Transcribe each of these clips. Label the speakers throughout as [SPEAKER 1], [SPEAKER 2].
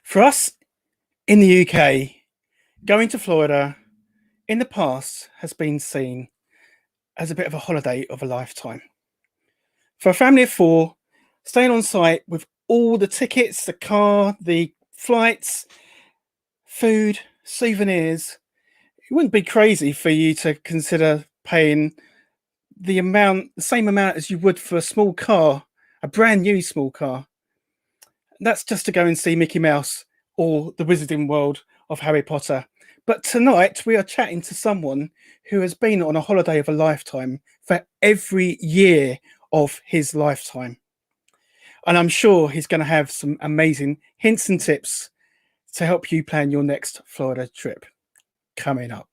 [SPEAKER 1] For us in the UK, going to Florida in the past has been seen as a bit of a holiday of a lifetime. For a family of four, staying on site with all the tickets, the car, the flights, food, souvenirs, it wouldn't be crazy for you to consider paying the same amount as you would for a small car, a brand new small car. That's just to go and see Mickey Mouse or the Wizarding World of Harry Potter. But tonight we are chatting to someone who has been on a holiday of a lifetime for every year of his lifetime. And I'm sure he's going to have some amazing hints and tips to help you plan your next Florida trip coming up.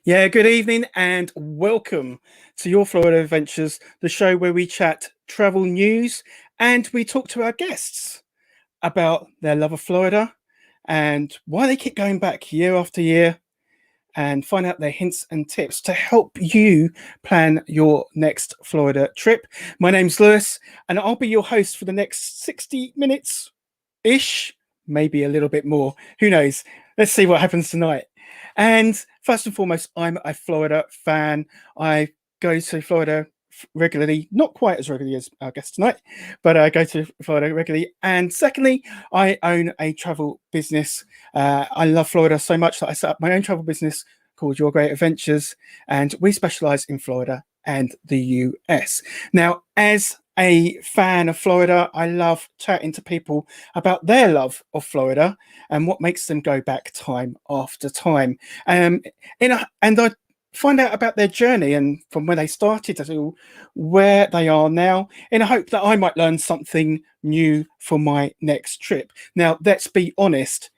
[SPEAKER 1] Yeah, good evening and welcome to Your Florida Adventures, the show where we chat travel news and we talk to our guests about their love of Florida and why they keep going back year after year and find out their hints and tips to help you plan your next Florida trip. My name's Lewis and I'll be your host for the next 60 minutes-ish, maybe a little bit more. Who knows? Let's see what happens tonight. And first and foremost, I'm a Florida fan. I go to Florida regularly, not quite as regularly as our guest tonight, but I go to Florida regularly. And secondly, I own a travel business. I love Florida so much that I set up my own travel business called Your Great Adventures, and we specialize in Florida and the US. Now, as a fan of Florida, I love chatting to people about their love of Florida and what makes them go back time after time. And I find out about their journey and from where they started to where they are now, in a hope that I might learn something new for my next trip. Now, let's be honest,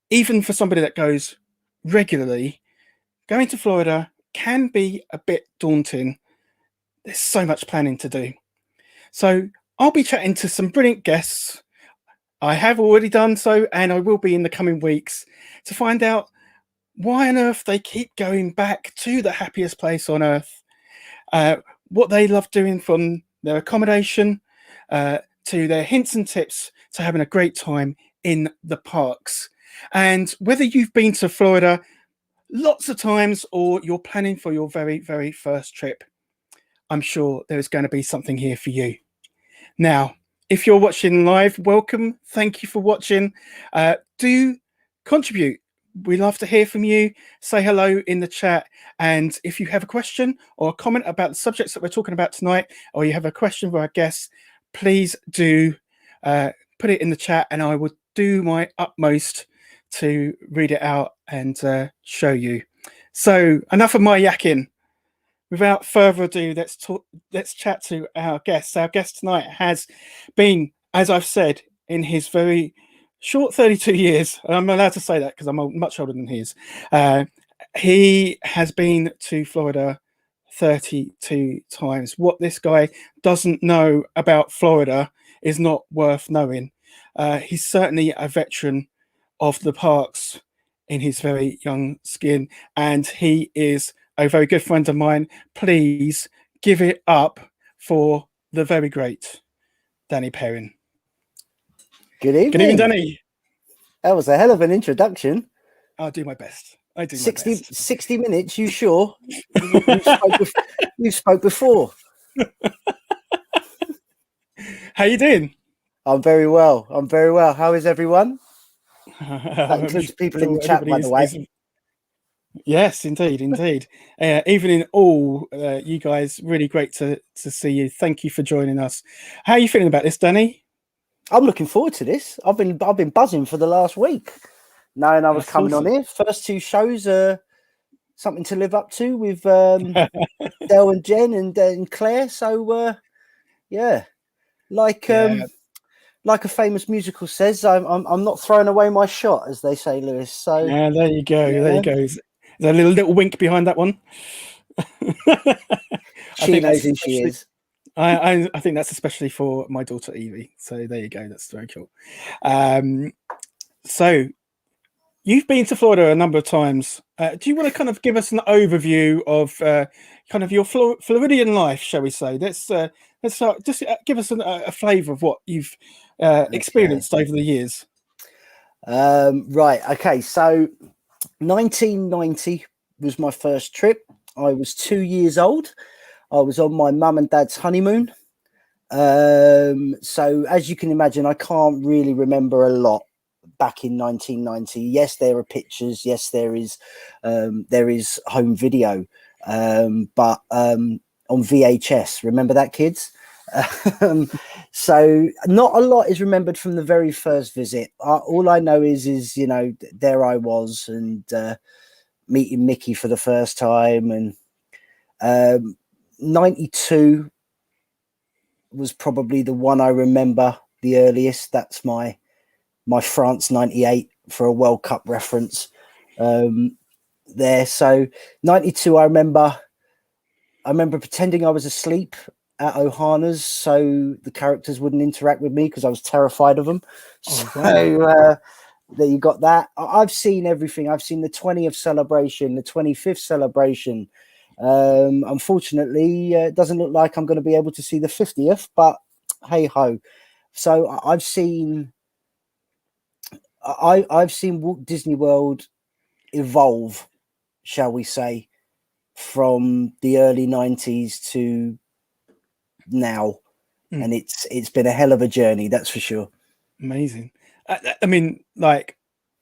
[SPEAKER 1] even for somebody that goes regularly, going to Florida can be a bit daunting. There's so much planning to do. So I'll be chatting to some brilliant guests. I have already done so, and I will be in the coming weeks to find out why on earth they keep going back to the happiest place on earth, what they love doing from their accommodation to their hints and tips to having a great time in the parks. And whether you've been to Florida lots of times or you're planning for your very, very first trip, I'm sure there's going to be something here for you. Now, if you're watching live, welcome. Thank you for watching. Do contribute. We love to hear from you. Say hello in the chat. And if you have a question or a comment about the subjects that we're talking about tonight, or you have a question for our guests, please do put it in the chat and I will do my utmost to read it out and show you. So enough of my yakking. Without further ado, let's chat to our guest. Our guest tonight has been, as I've said, in his very short 32 years. I'm allowed to say that because I'm much older than he is. He has been to Florida 32 times. What this guy doesn't know about Florida is not worth knowing. He's certainly a veteran of the parks in his very young skin, and he is a very good friend of mine. Please give it up for the very great Danny Perrin.
[SPEAKER 2] Good evening.
[SPEAKER 1] Good evening, Danny.
[SPEAKER 2] That was a hell of an introduction.
[SPEAKER 1] I'll do my best. I do
[SPEAKER 2] 60 minutes, you sure? you spoke before.
[SPEAKER 1] How you doing?
[SPEAKER 2] I'm very well. How is everyone? That includes people in the chat, by the way.
[SPEAKER 1] Yes, indeed. Even in all, you guys, really great to see you. Thank you for joining us. How are you feeling about this, Danny?
[SPEAKER 2] I'm looking forward to this. I've been buzzing for the last week, knowing I was coming on here. First two shows are something to live up to with Del and Jen and Claire. So yeah, like a famous musical says, I'm not throwing away my shot, as they say, Lewis. So
[SPEAKER 1] yeah, there you go. Yeah. There you go. There's a little wink behind that one.
[SPEAKER 2] She knows who she is.
[SPEAKER 1] I think that's especially for my daughter Evie. So there you go. That's very cool. So You've been to Florida a number of times. Do you want to kind of give us an overview of kind of your Floridian life, shall we say? Let's start, just give us a flavour of what you've
[SPEAKER 2] Okay.
[SPEAKER 1] experienced over the years.
[SPEAKER 2] Right. Okay. So 1990 was my first trip. I was 2 years old. I was on my mum and dad's honeymoon. So as you can imagine, I can't really remember a lot back in 1990. Yes, there are pictures. Yes, there is home video, but on VHS. Remember that, kids? Um, so not a lot is remembered from the very first visit. All I know is there I was, and meeting Mickey for the first time, and 92 was probably the one I remember the earliest. That's my France 98 for a World Cup reference there. So 92, I remember pretending I was asleep at Ohana's so the characters wouldn't interact with me because I was terrified of them.
[SPEAKER 1] Oh,
[SPEAKER 2] So
[SPEAKER 1] wow.
[SPEAKER 2] there you got that. I've seen everything. I've seen the 20th celebration, the 25th celebration. Unfortunately, it doesn't look like I'm going to be able to see the 50th, but hey ho. So I've seen Walt Disney World evolve, shall we say, from the early 90s to now, and it's been a hell of a journey, that's for sure.
[SPEAKER 1] Amazing. I mean, like,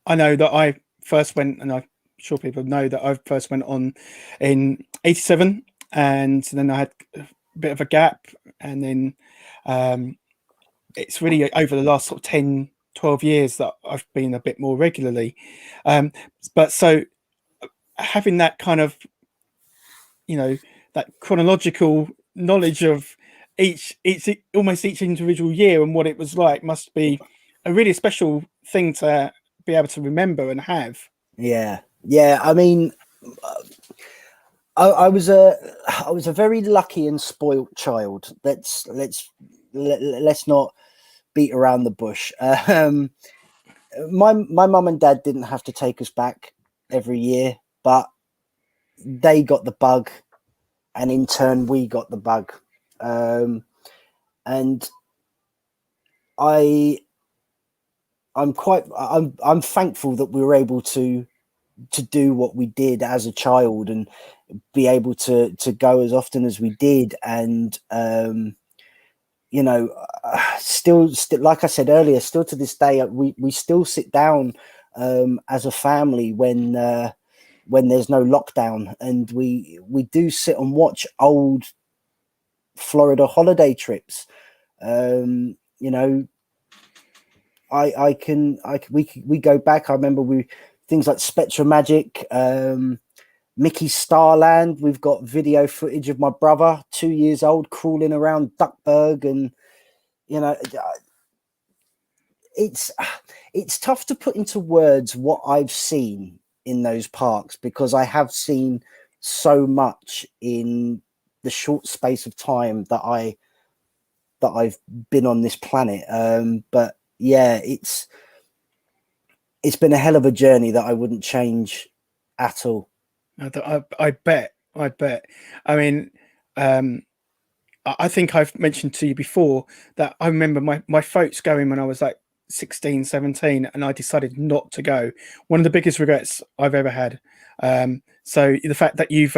[SPEAKER 1] I know that I first went, and I'm sure people know that I first went on in '87, and then I had a bit of a gap, and then it's really over the last sort of 10, 12 years that I've been a bit more regularly. But so having that kind of, that chronological knowledge of almost each individual year and what it was like must be a really special thing to be able to remember and have.
[SPEAKER 2] Yeah. I mean, I was a very lucky and spoilt child. Let's not beat around the bush. My mum and dad didn't have to take us back every year, but they got the bug, and in turn we got the bug. And I'm thankful that we were able to do what we did as a child and be able to go as often as we did. And still like I said earlier, still to this day we still sit down as a family when there's no lockdown, and we do sit and watch old Florida holiday trips. We go back. I remember things like Spectra Magic, Mickey's Starland. We've got video footage of my brother, 2 years old, crawling around Duckburg, and it's tough to put into words what I've seen in those parks, because I have seen so much in the short space of time that I've been on this planet. But yeah, it's been a hell of a journey that I wouldn't change at all.
[SPEAKER 1] I bet. I mean, I think I've mentioned to you before that I remember my folks going when I was like 16, 17, and I decided not to go. One of the biggest regrets I've ever had. So the fact that you've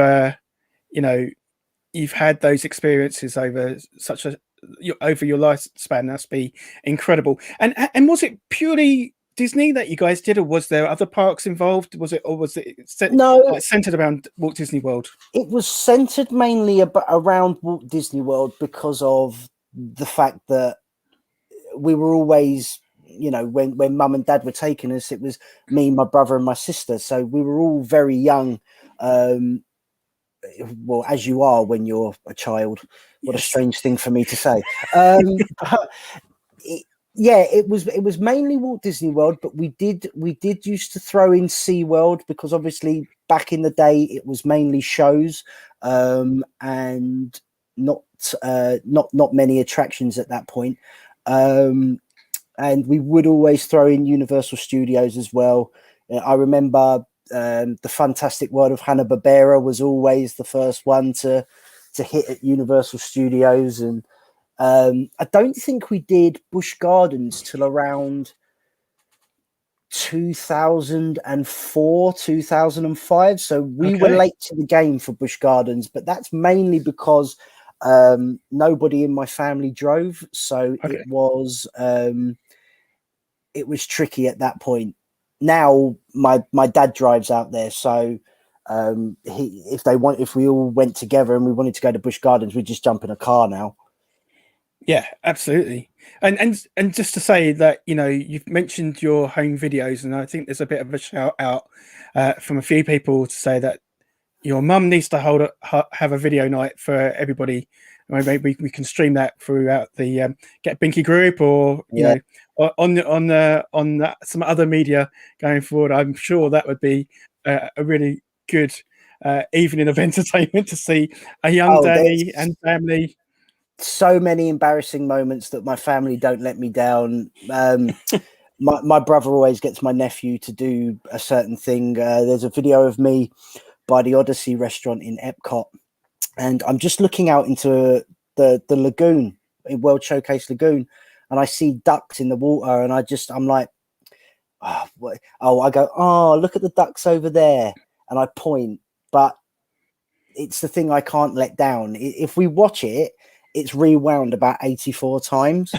[SPEAKER 1] had those experiences over over your lifespan must be incredible. And was it purely Disney that you guys did, or was there other parks involved? Was it centered around Walt Disney World?
[SPEAKER 2] It was centered mainly around Walt Disney World because of the fact that we were always, when mum and dad were taking us, it was me, my brother, and my sister. So we were all very young. Well, as you are when you're a child. What
[SPEAKER 1] Yes.
[SPEAKER 2] a strange thing for me to say. But it was mainly Walt Disney World, but we did used to throw in SeaWorld, because obviously back in the day it was mainly shows, and not many attractions at that point. And we would always throw in Universal Studios as well. I remember the Fantastic World of Hanna-Barbera was always the first one to hit at Universal Studios, and I don't think we did Busch Gardens till around 2004, 2005. So we were late to the game for Busch Gardens, but that's mainly because nobody in my family drove. So it was tricky at that point. Now my dad drives out there, so if we all went together and we wanted to go to Busch Gardens, we'd just jump in a car now.
[SPEAKER 1] Yeah, absolutely. And just to say that, you know, you've mentioned your home videos, and I think there's a bit of a shout out from a few people to say that your mum needs to have a video night for everybody. Maybe we can stream that throughout the Get Binky group, or you know, on some other media going forward. I'm sure that would be a really good evening of entertainment to see a young Danny and family.
[SPEAKER 2] So many embarrassing moments that my family don't let me down. My brother always gets my nephew to do a certain thing. There's a video of me by the Odyssey restaurant in Epcot, and I'm just looking out into the lagoon, in World Showcase Lagoon, and I see ducks in the water, and I'm like, I go, oh, look at the ducks over there, and I point, but it's the thing I can't let down. If we watch it, it's rewound about 84 times.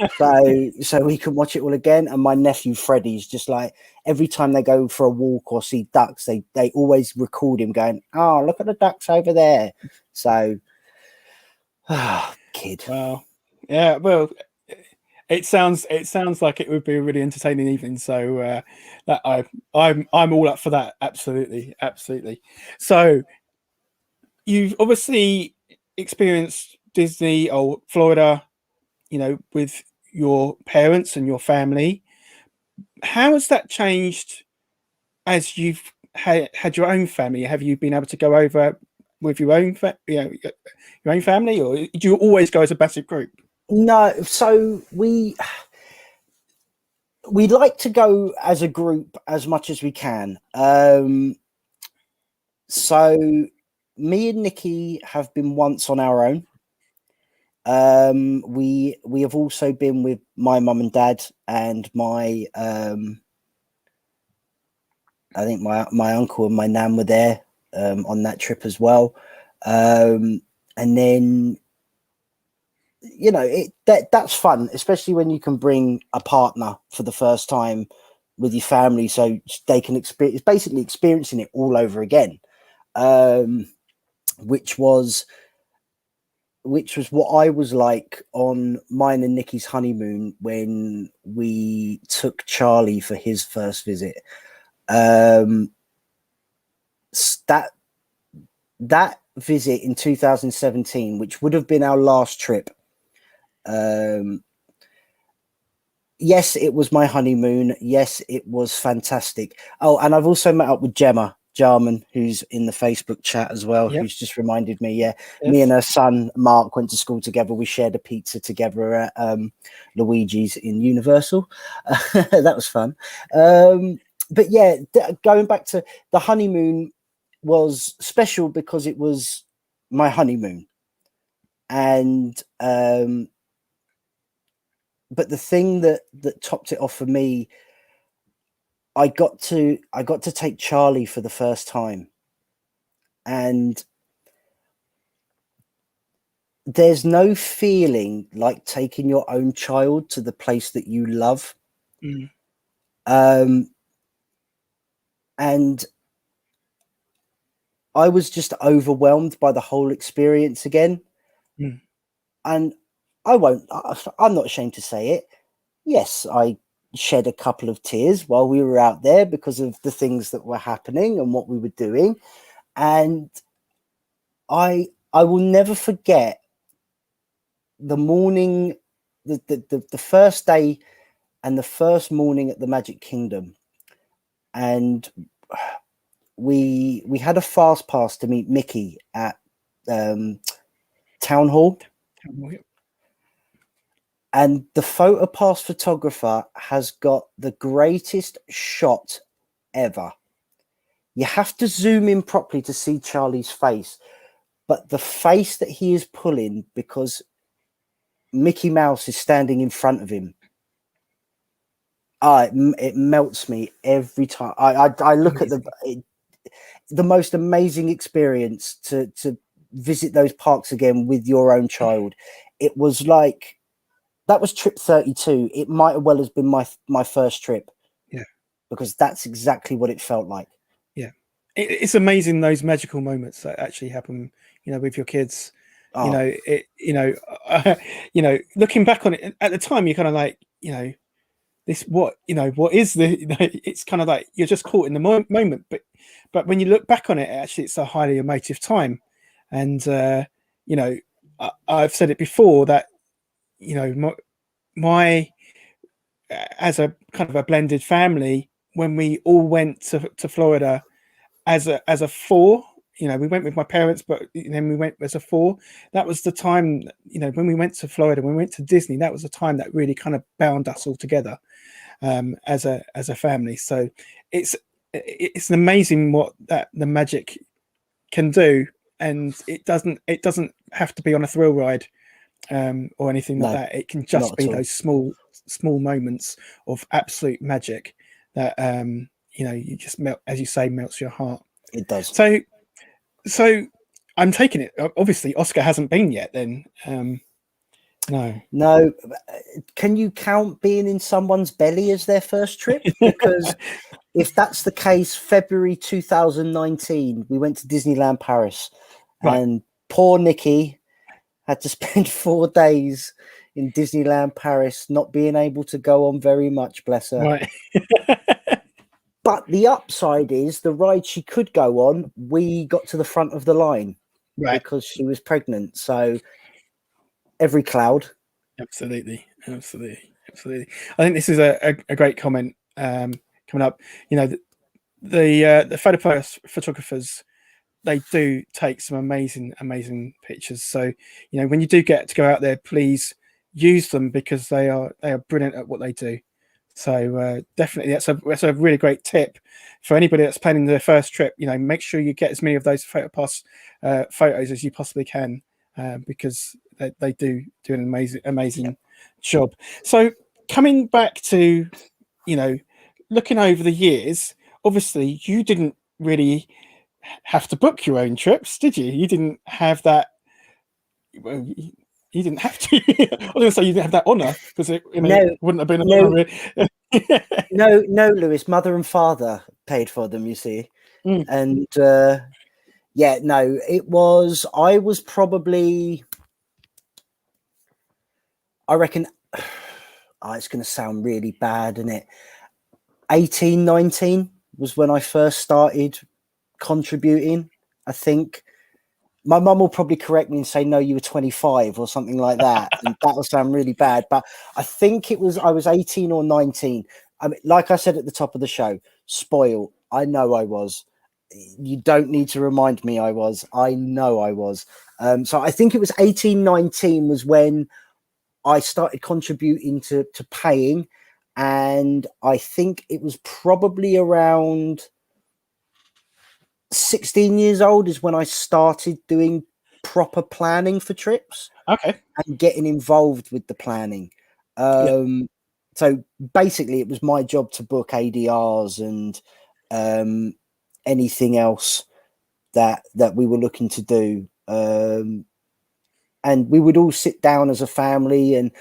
[SPEAKER 2] so we can watch it all again. And my nephew Freddie's just like, every time they go for a walk or see ducks, they always record him going, oh, look at the ducks over there. So kid.
[SPEAKER 1] Wow. Yeah, well, it sounds like it would be a really entertaining evening. So that I'm all up for that. Absolutely. So you've obviously experienced Disney or Florida, you know, with your parents and your family. How has that changed as you've had your own family? Have you been able to go over with your own your own family, or do you always go as a massive group?
[SPEAKER 2] No, so we like to go as a group as much as we can. So me and Nikki have been once on our own. We have also been with my mum and dad and my I think my uncle and my nan were there on that trip as well. And then, you know, that's fun, especially when you can bring a partner for the first time with your family, so they can experience, basically experiencing it all over again, which was what I was like on mine and Nikki's honeymoon when we took Charlie for his first visit. That visit in 2017, which would have been our last trip. Yes, it was my honeymoon. Yes, it was fantastic. Oh, and I've also met up with Gemma Jarman, who's in the Facebook chat as well, who's just reminded me. Yeah, yes. Me and her son Mark went to school together. We shared a pizza together at Luigi's in Universal. That was fun. But yeah, going back to the honeymoon was special because it was my honeymoon, and but the thing that topped it off for me, I got to take Charlie for the first time, and there's no feeling like taking your own child to the place that you love. And I was just overwhelmed by the whole experience again. And I'm not ashamed to say it. Yes, I shed a couple of tears while we were out there because of the things that were happening and what we were doing. And I will never forget the morning, the first day and the first morning at the Magic Kingdom. And we had a fast pass to meet Mickey at Town Hall. And the photo pass photographer has got the greatest shot ever. You have to zoom in properly to see Charlie's face, but the face that he is pulling because Mickey Mouse is standing in front of him. It melts me every time. I look at the most amazing experience to visit those parks again with your own child. It was like, that was trip 32. It might as well have been my first trip.
[SPEAKER 1] Yeah.
[SPEAKER 2] Because that's exactly what it felt like.
[SPEAKER 1] Yeah. It's amazing, those magical moments that actually happen, with your kids. Looking back on it at the time, you're kind of like, what is it's kind of like you're just caught in the moment, but when you look back on it, actually it's a highly emotive time. And I've said it before that my as a kind of a blended family, when we all went to Florida as a four, we went with my parents, but then we went as a four. That was the time, when we went to Florida, when we went to Disney, that was the time that really kind of bound us all together as a family. So it's amazing what the magic can do, and it doesn't have to be on a thrill ride or anything like that. It can just be those small moments of absolute magic that you just melt, as you say, melts your heart.
[SPEAKER 2] It does.
[SPEAKER 1] So I'm taking it, obviously Oscar hasn't been yet then.
[SPEAKER 2] No. Can you count being in someone's belly as their first trip? Because if that's the case, February 2019 we went to Disneyland Paris, and poor Nikki had to spend 4 days in Disneyland Paris, not being able to go on very much, bless her.
[SPEAKER 1] Right.
[SPEAKER 2] But the upside is the ride she could go on, we got to the front of the line because she was pregnant. So every cloud.
[SPEAKER 1] Absolutely. I think this is a great comment coming up. The photo photographers, they do take some amazing pictures. So when you do get to go out there, please use them, because they are brilliant at what they do. So definitely that's a really great tip for anybody that's planning their first trip. Make sure you get as many of those photos as you possibly can, because they do an amazing job. So coming back to looking over the years, obviously you didn't really have to book your own trips, did you? You didn't have that. Well, you didn't have to. I was going to say you didn't have that honor, because it wouldn't have been an honor.
[SPEAKER 2] No, Lewis, mother and father paid for them, you see. And it was, I was probably, I reckon, it's going to sound really bad, isn't it? 18, 19 was when I first started contributing, I think. My mum will probably correct me and say, no, you were 25 or something like that. And that will sound really bad. But I think I was 18 or 19. I mean, like I said at the top of the show, spoiled. I know I was. You don't need to remind me I was. I know I was. So I think it was 18, 19 was when I started contributing to paying. And I think it was probably around 16 years old is when I started doing proper planning for trips.
[SPEAKER 1] Okay.
[SPEAKER 2] And getting involved with the planning. So basically it was my job to book ADRs and anything else that we were looking to do. And we would all sit down as a family and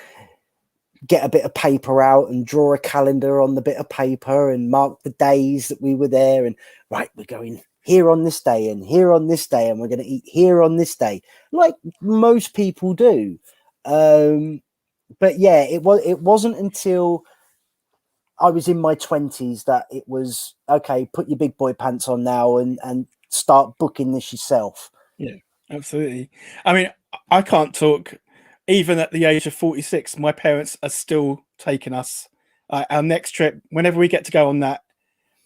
[SPEAKER 2] get a bit of paper out and draw a calendar on the bit of paper and mark the days that we were there. And right, we're going here on this day and here on this day, and we're going to eat here on this day, like most people do. But yeah, it wasn't until I was in my 20s that it was okay. Put your big boy pants on now and start booking this yourself.
[SPEAKER 1] Yeah, absolutely. I mean, I can't talk. Even at the age of 46, my parents are still taking us. Our next trip, whenever we get to go on that,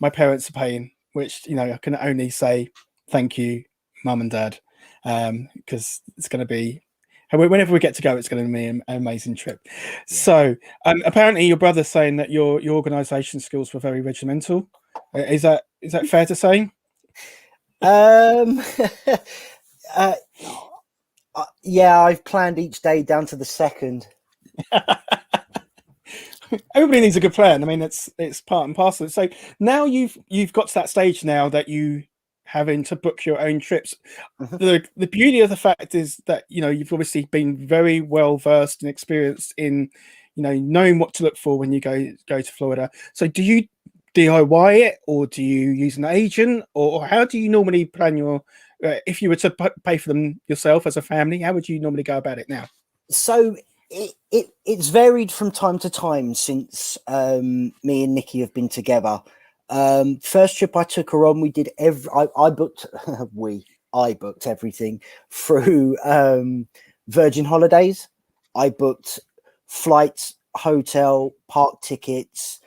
[SPEAKER 1] my parents are paying, which, I can only say thank you, mum and dad, because it's going to be, whenever we get to go, it's going to be an amazing trip. Yeah. So apparently your brother's saying that your organisation skills were very regimental. Is that fair to say?
[SPEAKER 2] Um, uh, yeah, I've planned each day down to the second.
[SPEAKER 1] Everybody needs a good plan. I mean, it's part and parcel. So now you've got to that stage now that you having to book your own trips.
[SPEAKER 2] Mhm.
[SPEAKER 1] The beauty of the fact is that you've obviously been very well versed and experienced in knowing what to look for when you go to Florida. So do you DIY it, or do you use an agent, or how do you normally plan your if you were to pay for them yourself as a family? How would you normally go about it now?
[SPEAKER 2] So it's varied from time to time since me and Nikki have been together. First trip I took her on, we did I booked I booked everything through Virgin Holidays. I booked flights, hotel, park tickets,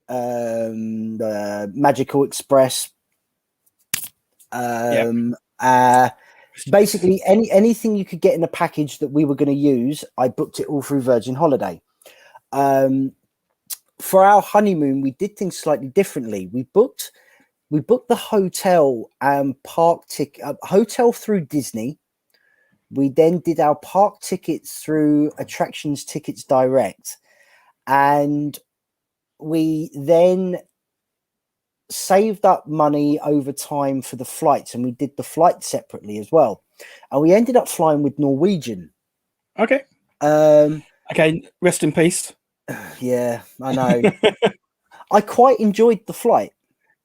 [SPEAKER 2] Magical Express, basically anything you could get in a package that we were going to use. I booked it all through Virgin Holiday. For our honeymoon, we did things slightly differently. We booked the hotel and park ticket hotel through Disney. We then did our park tickets through Attractions Tickets Direct, and we then saved up money over time for the flights, and we did the flights separately as well. And we ended up flying with Norwegian.
[SPEAKER 1] Okay. Okay. Rest in peace.
[SPEAKER 2] Yeah, I know. I quite enjoyed the flight.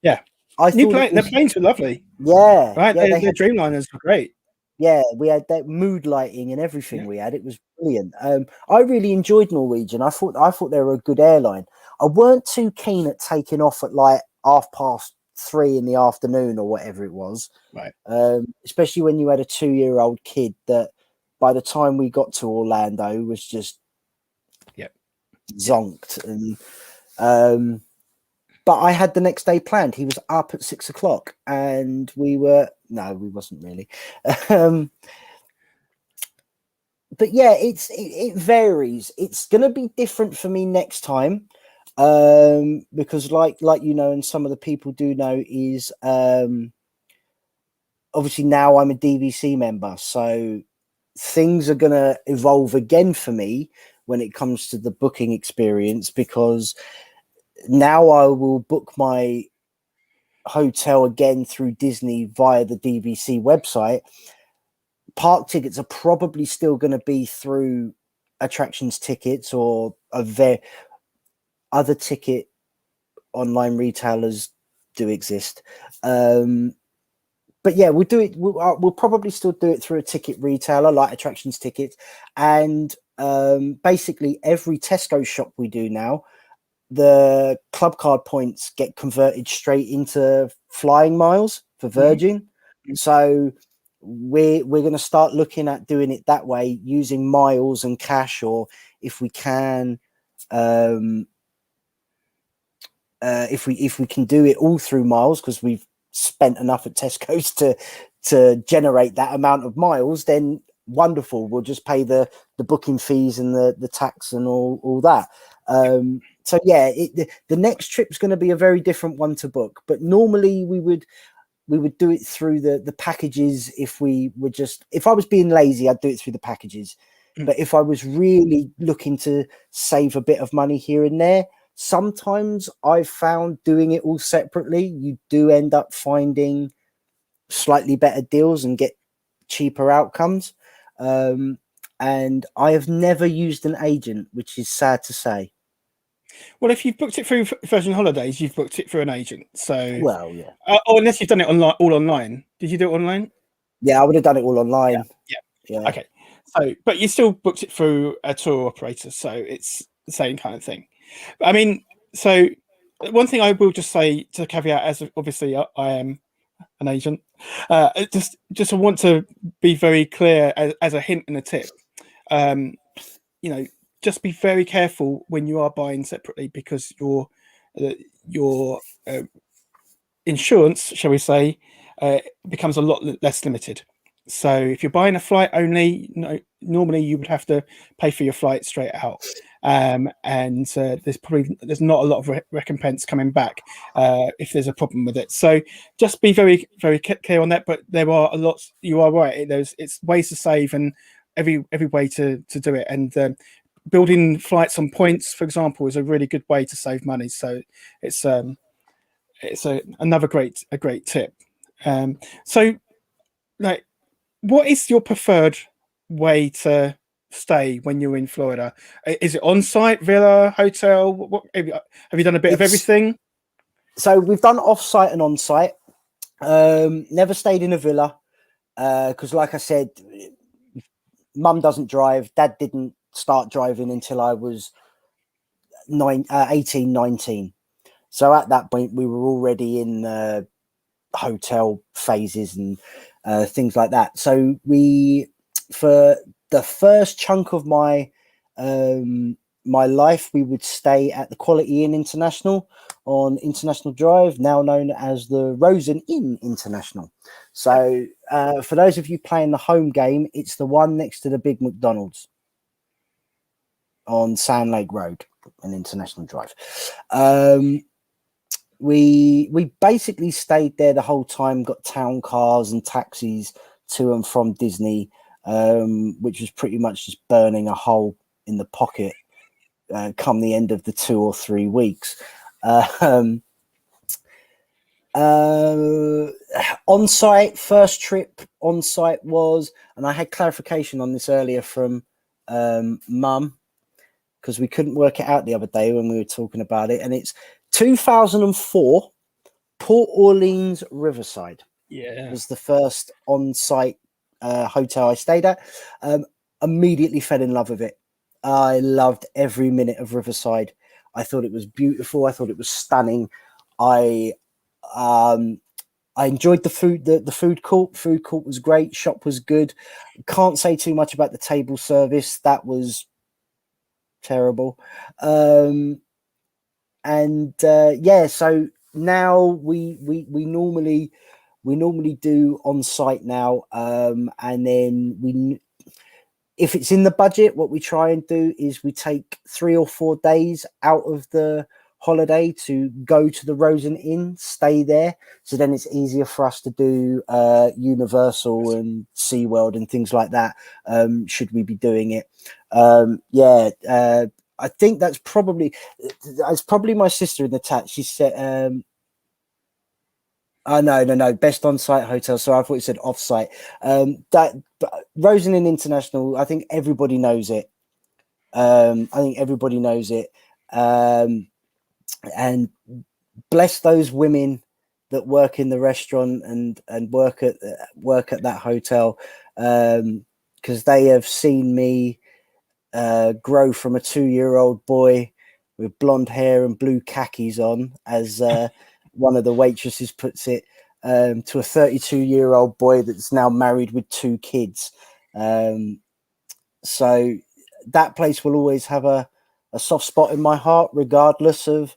[SPEAKER 1] Yeah.
[SPEAKER 2] I thought
[SPEAKER 1] the planes were lovely.
[SPEAKER 2] Yeah.
[SPEAKER 1] Right.
[SPEAKER 2] Yeah,
[SPEAKER 1] The Dreamliners were great.
[SPEAKER 2] Yeah, we had that mood lighting and everything.
[SPEAKER 1] Yeah.
[SPEAKER 2] We had, it was brilliant. I really enjoyed Norwegian. I thought they were a good airline. I weren't too keen at taking off at like 3:30 in the afternoon or whatever it was.
[SPEAKER 1] Right.
[SPEAKER 2] Especially when you had a 2-year-old kid that by the time we got to Orlando was just zonked. And but I had the next day planned. He was up at 6:00, and we wasn't really. But yeah, it varies. It's gonna be different for me next time, because like and some of the people do know, is obviously now I'm a DVC member, so things are gonna evolve again for me when it comes to the booking experience, because now I will book my hotel again through Disney via the DVC website. Park tickets are probably still going to be through Attractions Tickets or other ticket online retailers do exist. But yeah, we'll do it. We'll probably still do it through a ticket retailer like Attractions Tickets, and basically every Tesco shop we do now, the club card points get converted straight into flying miles for Virgin.
[SPEAKER 1] Mm-hmm.
[SPEAKER 2] So we're going to start looking at doing it that way, using miles and cash, or if we can, if we can do it all through miles, because we've spent enough at Tesco's to generate that amount of miles, then wonderful. We'll just pay the booking fees and the tax and all that. So yeah, the next trip's going to be a very different one to book. But normally we would do it through the packages. If I was being lazy, I'd do it through the packages. But if I was really looking to save a bit of money here and there, sometimes I've found doing it all separately, you do end up finding slightly better deals and get cheaper outcomes. And I have never used an agent, which is sad to say.
[SPEAKER 1] Well, if you've booked it through Virgin Holidays, you've booked it through an agent. So,
[SPEAKER 2] well, yeah.
[SPEAKER 1] Or unless you've done it all online. Did you do it online?
[SPEAKER 2] Yeah, I would have done it all online.
[SPEAKER 1] Yeah. Okay. So, but you still booked it through a tour operator, so it's the same kind of thing. I mean, so one thing I will just say to caveat, as obviously I am an agent, just want to be very clear as a hint and a tip. Just be very careful when you are buying separately, because your insurance, shall we say, becomes a lot less limited. So if you're buying a flight only, normally you would have to pay for your flight straight out. and there's not a lot of recompense coming back if there's a problem with it. So just be very very clear on that. But there are a lot. You are right. It's ways to save and every way to do it. And building flights on points, for example, is a really good way to save money. So it's another great tip. So like, what is your preferred way to stay when you're in Florida? Is it on-site, villa, hotel? What have you done a bit of everything?
[SPEAKER 2] So we've done off-site and on-site. Never stayed in a villa because, like I said, Mum doesn't drive. Dad didn't start driving until I was 18, 19. So at that point, we were already in hotel phases and things like that. So for the first chunk of my life, we would stay at the Quality Inn International on International Drive, now known as the Rosen Inn International. So for those of you playing the home game, it's the one next to the big McDonald's on Sand Lake Road and International Drive. We basically stayed there the whole time, got town cars and taxis to and from Disney, which was pretty much just burning a hole in the pocket come the end of the 2 or 3 weeks. On-site, first trip on-site was, and I had clarification on this earlier from Mum, because we couldn't work it out the other day when we were talking about it, and it's 2004, Port Orleans Riverside.
[SPEAKER 1] Yeah,
[SPEAKER 2] was the first on-site hotel I stayed at. Immediately fell in love with it. I loved every minute of Riverside. I thought it was beautiful. I thought it was stunning. I enjoyed the food. The food court. Food court was great. Shop was good. Can't say too much about the table service. That was terrible. So now we normally do on site now, and then if it's in the budget, what we try and do is we take 3 or 4 days out of the holiday to go to the Rosen Inn, stay there, so then it's easier for us to do Universal and SeaWorld and things like that, should we be doing it. I think that's probably my sister in the chat. She said, no, best on-site hotel. So I thought you said off-site. That Rosen Inn International, I think everybody knows it. And bless those women that work in the restaurant and work at that hotel, because they have seen me grow from a 2-year-old boy with blonde hair and blue khakis on, as one of the waitresses puts it, to a 32-year-old boy that's now married with 2 kids. So that place will always have a soft spot in my heart, regardless of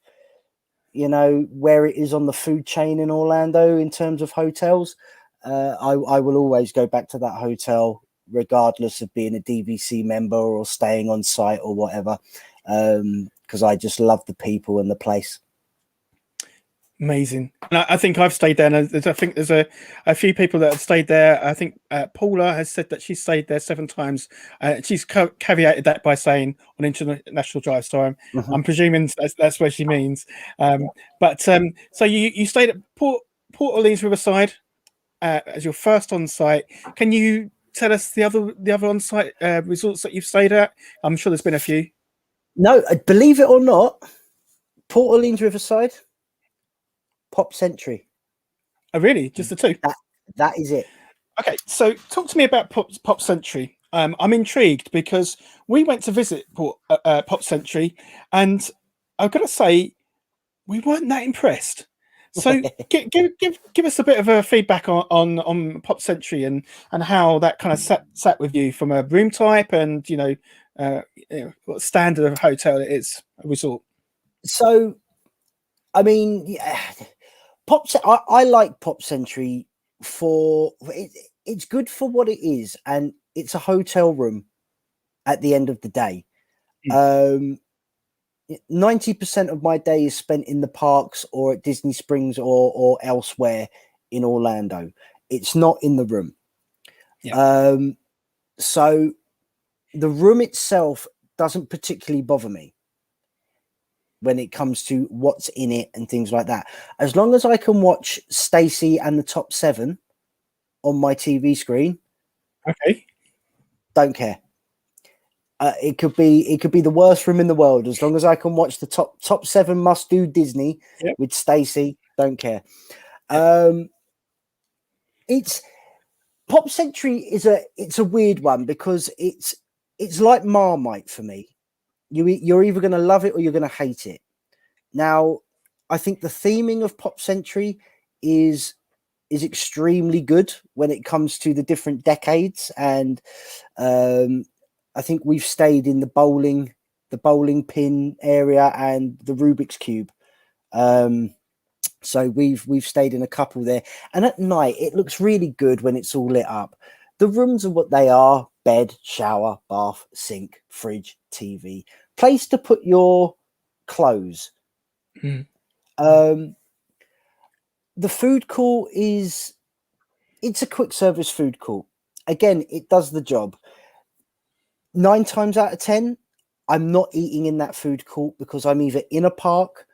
[SPEAKER 2] where it is on the food chain in Orlando in terms of hotels. I will always go back to that hotel, regardless of being a DVC member or staying on site or whatever, because I just love the people and the place.
[SPEAKER 1] Amazing. And I think I've stayed there, and I think there's a few people that have stayed there. I think Paula has said that she's stayed there 7 times. She's caveated that by saying on International Drive. So I'm presuming that's where she means. So you stayed at Port Orleans Riverside as your first on site. Can you tell us the other on site resorts that you've stayed at? I'm sure there's been a few.
[SPEAKER 2] No, believe it or not, Port Orleans Riverside, Pop Century.
[SPEAKER 1] Oh, really? Just the 2?
[SPEAKER 2] That is it.
[SPEAKER 1] Okay, so talk to me about Pop Century. I'm intrigued because we went to visit Pop Century, and I've got to say, we weren't that impressed. So give us a bit of a feedback on Pop Century and how that kind of sat with you from a room type and what standard of hotel it is, a resort.
[SPEAKER 2] So, I mean, yeah, I like Pop Century for it's good for what it is, and it's a hotel room at the end of the day. 90% of my day is spent in the parks or at Disney Springs or elsewhere in Orlando. It's not in the room.
[SPEAKER 1] Yeah.
[SPEAKER 2] So the room itself doesn't particularly bother me when it comes to what's in it and things like that. As long as I can watch Stacy and the Top 7 on my TV screen,
[SPEAKER 1] Okay.
[SPEAKER 2] don't care. It could be the worst room in the world. As long as I can watch the top 7 must do Disney with Stacy, don't care. It's Pop Century it's a weird one because it's like Marmite for me. You're either going to love it or you're going to hate it. Now, I think the theming of Pop Century is extremely good when it comes to the different decades, and I think we've stayed in the bowling pin area and the Rubik's Cube. So we've stayed in a couple there, and at night it looks really good when it's all lit up. The rooms are what they are: bed, shower, bath, sink, fridge, TV, place to put your clothes. The food court it's a quick service food court. Again, it does the job. 9 times out of 10, I'm not eating in that food court because I'm either in a park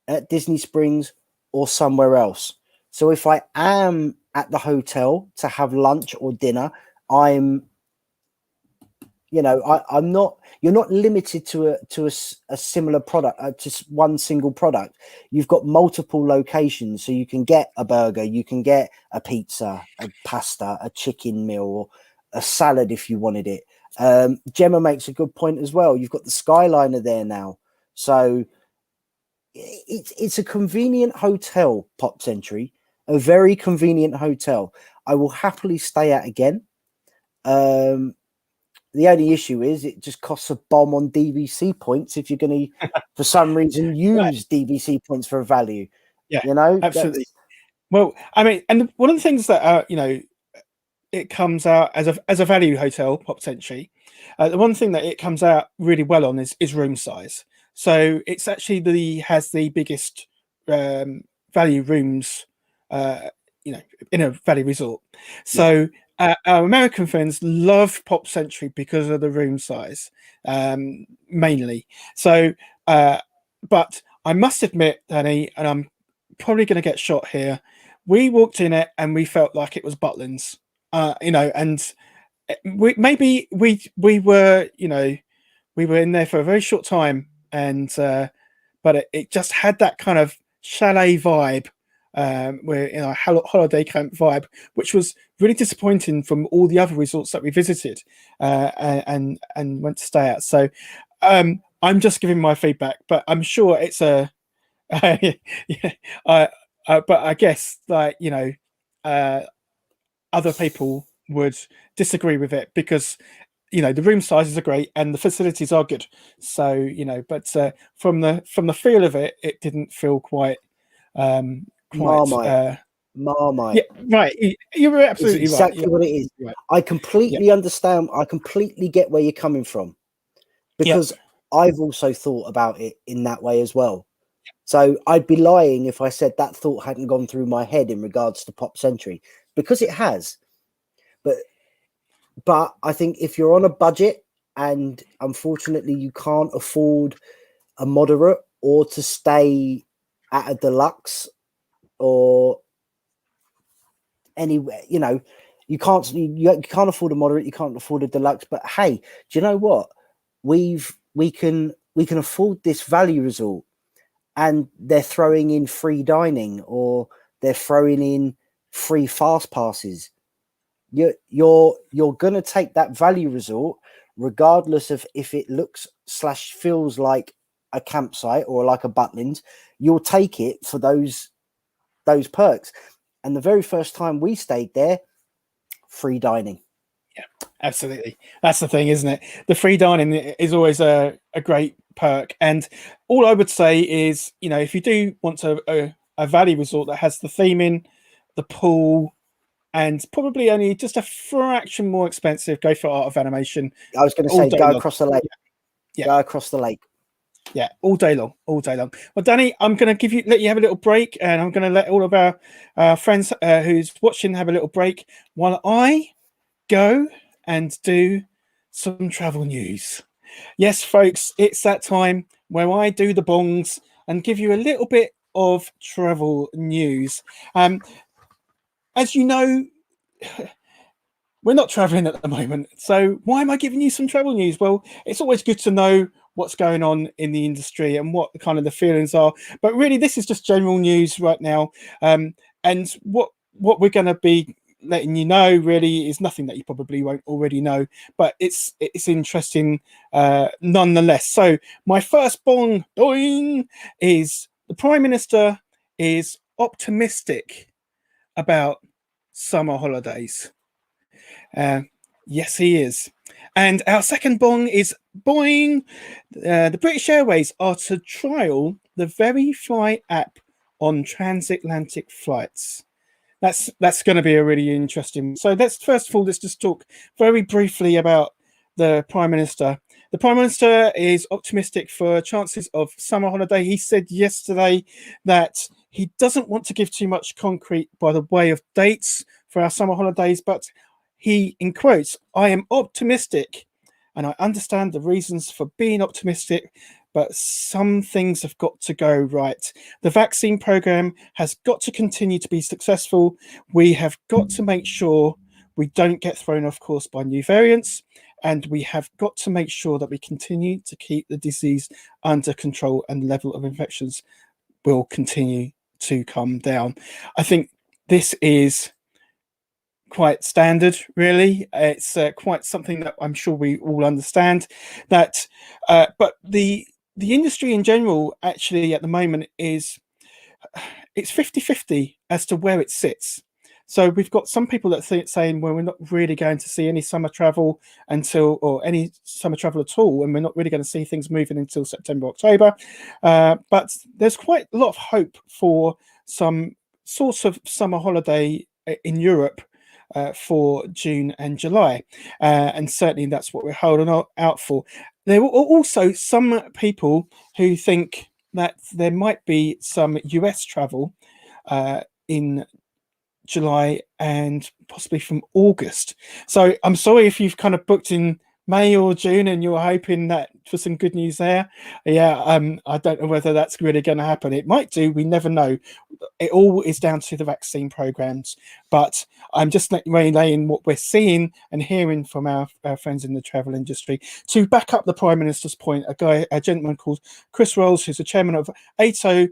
[SPEAKER 2] at Disney Springs or somewhere else. So if I am at the hotel to have lunch or dinner, I'm not. You're not limited to a similar product, just one single product. You've got multiple locations, so you can get a burger, you can get a pizza, a pasta, a chicken meal, or a salad if you wanted it. Gemma makes a good point as well. You've got the Skyliner there now, so it's a convenient hotel. Pop Century, a very convenient hotel. I will happily stay at again. The only issue is it just costs a bomb on DVC points if you're going to, for some reason, use DVC points for a value.
[SPEAKER 1] Yeah, absolutely. Well, I mean, and one of the things that it comes out as a value hotel, Pop Century. The one thing that it comes out really well on is room size. So it's actually has the biggest value rooms, in a value resort. So our American friends love Pop Century because of the room size, mainly. So, but I must admit, Danny, and I'm probably going to get shot here. We walked in it and we felt like it was Butlins, and we were, we were in there for a very short time, and but it just had that kind of chalet vibe, where holiday camp vibe, which was really disappointing from all the other resorts that we visited and went to stay at. So I'm just giving my feedback, but I'm sure it's a but I guess other people would disagree with it because the room sizes are great and the facilities are good. So but from the feel of it, it didn't feel quite
[SPEAKER 2] Marmite.
[SPEAKER 1] Yeah, right. You were absolutely
[SPEAKER 2] it's exactly
[SPEAKER 1] right.
[SPEAKER 2] what it is. Right. I completely understand. I completely get where you're coming from, because I've also thought about it in that way as well. So I'd be lying if I said that thought hadn't gone through my head in regards to Pop Century, because it has. But I think if you're on a budget and unfortunately you can't afford a moderate or to stay at a deluxe or anywhere, you can't afford a moderate, you can't afford a deluxe. But hey, do you know what? We can afford this value resort, and they're throwing in free dining or they're throwing in free fast passes. You're gonna take that value resort regardless of if it looks / feels like a campsite or like a Butlins. You'll take it for those perks. And the very first time we stayed there, free dining.
[SPEAKER 1] Yeah, absolutely. That's the thing, isn't it? The free dining is always a great perk. And all I would say is, if you do want a value resort that has the theming, the pool, and probably only just a fraction more expensive, go for Art of Animation.
[SPEAKER 2] I was going to say, go across the lake. Go across the lake.
[SPEAKER 1] Yeah, all day long, all day long. Well, Danny, I'm going to let you have a little break, and I'm going to let all of our friends who's watching have a little break while I go and do some travel news. Yes, folks, it's that time where I do the bongs and give you a little bit of travel news. As you know, we're not traveling at the moment, so why am I giving you some travel news? Well, it's always good to know what's going on in the industry and what kind of the feelings are, but really this is just general news right now. And what we're going to be letting you know really is nothing that you probably won't already know, but it's interesting nonetheless. So my first boing is the Prime Minister is optimistic about summer holidays. Yes, he is. And our second bong is boing. The British Airways are to trial the Very Fly app on transatlantic flights. That's going to be a really interesting. So let's just talk very briefly about the Prime Minister. The Prime Minister is optimistic for chances of summer holiday. He said yesterday that he doesn't want to give too much concrete by the way of dates for our summer holidays, but he, in quotes, I am optimistic and I understand the reasons for being optimistic, but some things have got to go right. The vaccine program has got to continue to be successful. We have got to make sure we don't get thrown off course by new variants, and we have got to make sure that we continue to keep the disease under control and the level of infections will continue to come down. I think this is quite standard, really. It's quite something that I'm sure we all understand. That, but the industry in general, actually, at the moment is it's 50-50 as to where it sits. So we've got some people that saying, well, we're not really going to see any summer travel or any summer travel at all, and we're not really going to see things moving until September, October. But there's quite a lot of hope for some sorts of summer holiday in Europe for June and July, and certainly that's what we're holding out for. There are also some people who think that there might be some US travel in July and possibly from August. So I'm sorry if you've kind of booked in May or June and you're hoping that for some good news there. Yeah, I don't know whether that's really going to happen. It might do. We never know. It all is down to the vaccine programs. But I'm just relaying what we're seeing and hearing from our friends in the travel industry. To back up the Prime Minister's point, a gentleman called Chris Rolls, who's the chairman of ATO,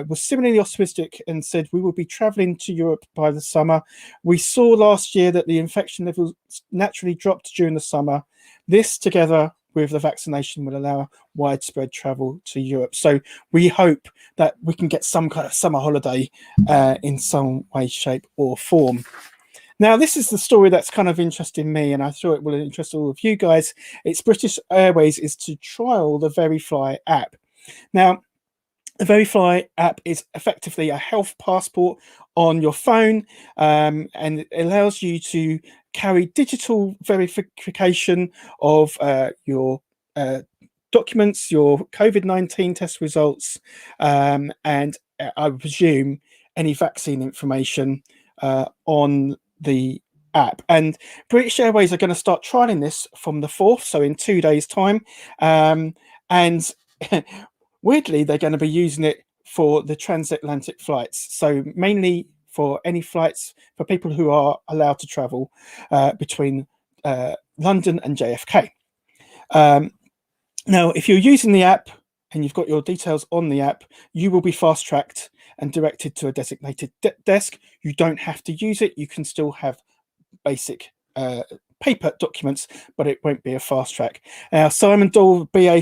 [SPEAKER 1] was similarly optimistic and said we will be travelling to Europe by the summer. We saw last year that the infection levels naturally dropped during the summer. This, together with the vaccination, will allow widespread travel to Europe. So we hope that we can get some kind of summer holiday in some way, shape or form. Now, this is the story that's kind of interesting me, and I thought it will interest all of you guys. It's British Airways is to trial the Very Fly app. Now, the Very Fly app is effectively a health passport on your phone, and it allows you to carry digital verification of your documents, your COVID-19 test results, and I would presume any vaccine information on the app. And British Airways are going to start trialing this from the 4th, so in 2 days' time. And weirdly, they're going to be using it for the transatlantic flights. So mainly for any flights for people who are allowed to travel between London and JFK. Now, if you're using the app and you've got your details on the app, you will be fast-tracked and directed to a designated desk. You don't have to use it. You can still have basic paper documents, but it won't be a fast track. Now, Simon Dole, BA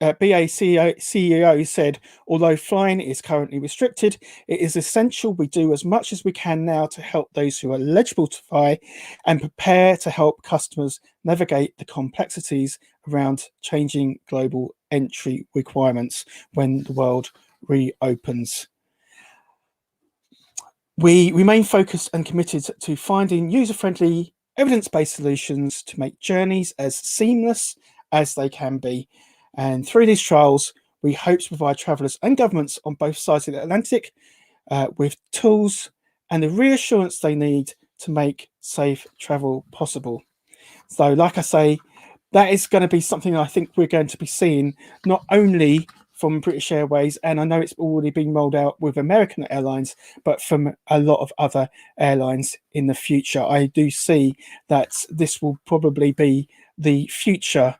[SPEAKER 1] CEO, said, although flying is currently restricted, it is essential we do as much as we can now to help those who are eligible to fly and prepare to help customers navigate the complexities around changing global entry requirements when the world reopens. We remain focused and committed to finding user-friendly, evidence-based solutions to make journeys as seamless as they can be. And through these trials, we hope to provide travellers and governments on both sides of the Atlantic with tools and the reassurance they need to make safe travel possible. So, like I say, that is going to be something I think we're going to be seeing not only from British Airways, and I know it's already been rolled out with American Airlines, but from a lot of other airlines in the future. I do see that this will probably be the future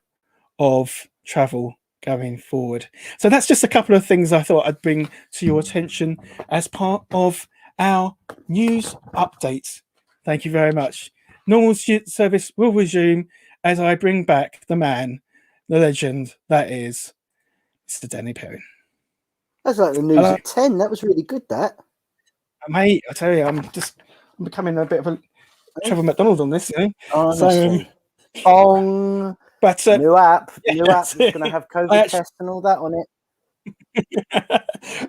[SPEAKER 1] of travel going forward. So that's just a couple of things I thought I'd bring to your attention as part of our news update. Thank you very much. Normal service will resume as I bring back the man, the legend that is Mr. Danny Perrin.
[SPEAKER 2] That's like the news
[SPEAKER 1] Hello,
[SPEAKER 2] at 10. That was really good, that.
[SPEAKER 1] mate. I tell you, I'm becoming a bit of a Trevor McDonald on this, you know.
[SPEAKER 2] Honestly. Bong.
[SPEAKER 1] But
[SPEAKER 2] New app.
[SPEAKER 1] yeah,
[SPEAKER 2] New app that's going to have COVID tests and all that on it.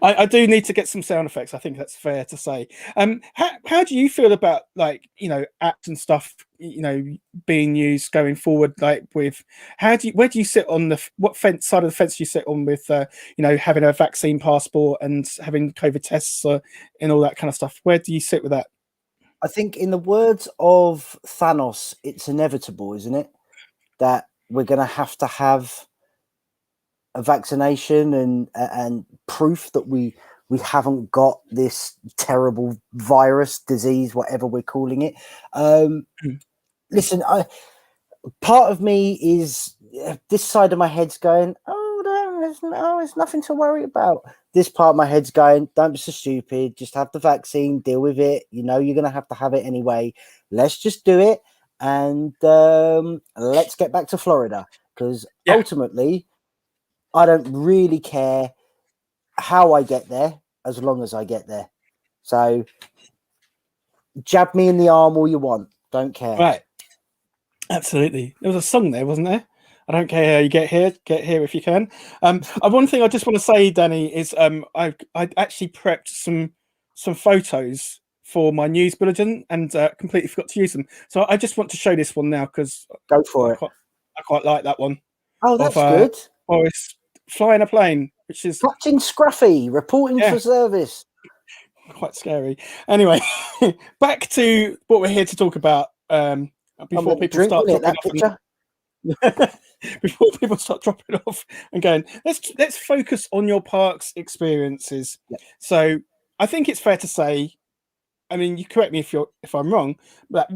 [SPEAKER 1] I do need to get some sound effects. I think that's fair to say. How do you feel about, like, you know, apps and stuff, you know, being used going forward? Like, with where do you sit on what side of the fence do you sit on with, you know, having a vaccine passport and having COVID tests and all that kind of stuff? Where do you sit with that?
[SPEAKER 2] I think, in the words of Thanos, it's inevitable, isn't it? That we're going to have a vaccination and proof that we haven't got this terrible virus, disease, whatever we're calling it. Listen, part of me is, this side of my head's going, there's nothing to worry about. This part of my head's going, don't be so stupid, just have the vaccine, deal with it. You know you're going to have it anyway. Let's just do it, and let's get back to Florida, because ultimately I don't really care how I get there as long as I get there. So jab me in the arm all you want. Don't care.
[SPEAKER 1] Right. Absolutely. There was a song there, wasn't there? I don't care how you get here if you can. One thing I just want to say, Danny, is I actually prepped some photos for my news bulletin and completely forgot to use them. So I just want to show this one now because
[SPEAKER 2] go for it.
[SPEAKER 1] I quite like that one.
[SPEAKER 2] Oh, that's good.
[SPEAKER 1] Boris flying a plane, which is
[SPEAKER 2] Captain Scruffy reporting for service.
[SPEAKER 1] Quite scary. Anyway, back to what we're here to talk about. Before people start dropping off. Before people start dropping off and going, let's focus on your park's experiences.
[SPEAKER 2] Yep.
[SPEAKER 1] So I think it's fair to say, I mean, you correct me if I'm wrong, but